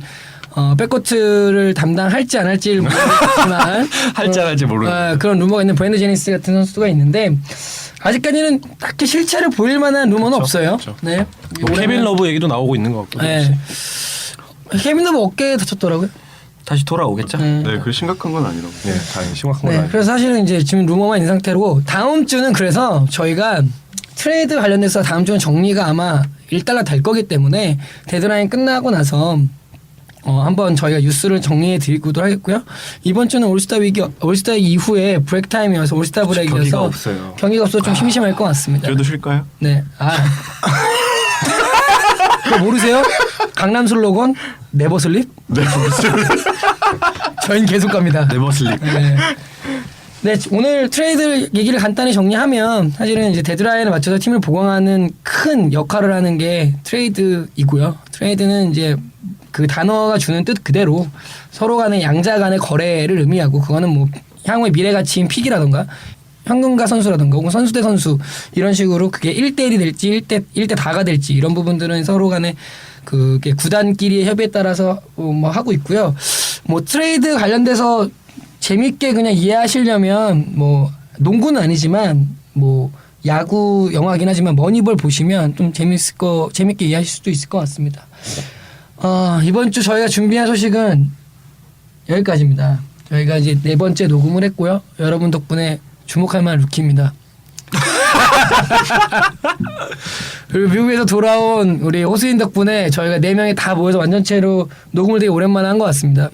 백코트를 담당할지 안 할지를 모르겠지만 할지 안 할지 모르는. 그런 루머가 있는 브랜드 제니스 같은 선수가 있는데 아직까지는 딱히 실체를 보일 만한 루머는 없어요. 그렇죠. 네. 뭐 케빈 러브 얘기도 나오고 있는 것 같고. 네. 케빈 러브 어깨에 다쳤더라고요. 다시 돌아오겠죠. 네. 네, 그 심각한 건 아니라고. 네, 다행히 심각한 건 네, 아니에요. 그래서 사실은 이제 지금 루머만 있는 상태로 다음 주는 그래서 저희가 트레이드 관련돼서 다음 주는 정리가 아마 일단락 될 거기 때문에 데드라인 끝나고 나서 한번 저희가 뉴스를 정리해 드리고도 하겠고요. 이번 주는 올스타 이후에 브레이크 타임이어서 올스타 브레이크여서 경기가 없어요. 경기가 없어서 좀 심심할 것 같습니다. 그래도 쉴까요? 네. 그거 모르세요? 강남 슬로건 네버 슬립? 저희는 계속 갑니다. 네버슬립. 네. 네, 오늘 트레이드 얘기를 간단히 정리하면 사실은 이제 데드라인에 맞춰서 팀을 보강하는 큰 역할을 하는 게 트레이드이고요. 트레이드는 이제 그 단어가 주는 뜻 그대로 서로 간의 양자 간의 거래를 의미하고, 그거는 뭐 향후의 미래 가치인 픽이라던가 현금가 선수라던가 혹은 선수 대 선수 이런 식으로 그게 1대1이 될지 1대 다가 될지 이런 부분들은 서로 간의 그게 구단끼리의 협의에 따라서 뭐 하고 있고요. 뭐 트레이드 관련돼서 재밌게 그냥 이해하시려면 뭐 농구는 아니지만 뭐 야구 영화긴 하지만 머니볼 보시면 좀 재밌게 이해하실 수도 있을 것 같습니다. 이번 주 저희가 준비한 소식은 여기까지입니다. 저희가 이제 4번째 녹음을 했고요. 여러분 덕분에 주목할 만한 루키입니다. 그리고 미국에서 돌아온 우리 호수인 덕분에 저희가 4명이 다 모여서 완전체로 녹음을 되게 오랜만에 한 것 같습니다.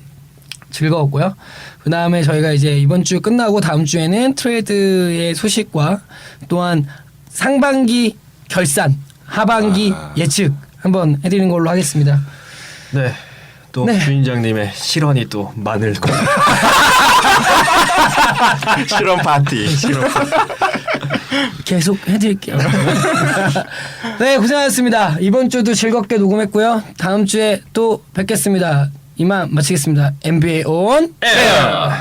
즐거웠고요. 그 다음에 저희가 이제 이번 주 끝나고 다음 주에는 트레이드의 소식과 또한 상반기 결산, 하반기 예측 한번 해드리는 걸로 하겠습니다. 네. 또 네. 주인장님의 실언이 또 많을 거. 실험 파티. 계속 해드릴게요. 네, 고생하셨습니다. 이번 주도 즐겁게 녹음했고요. 다음 주에 또 뵙겠습니다. 이만 마치겠습니다. NBA on Air.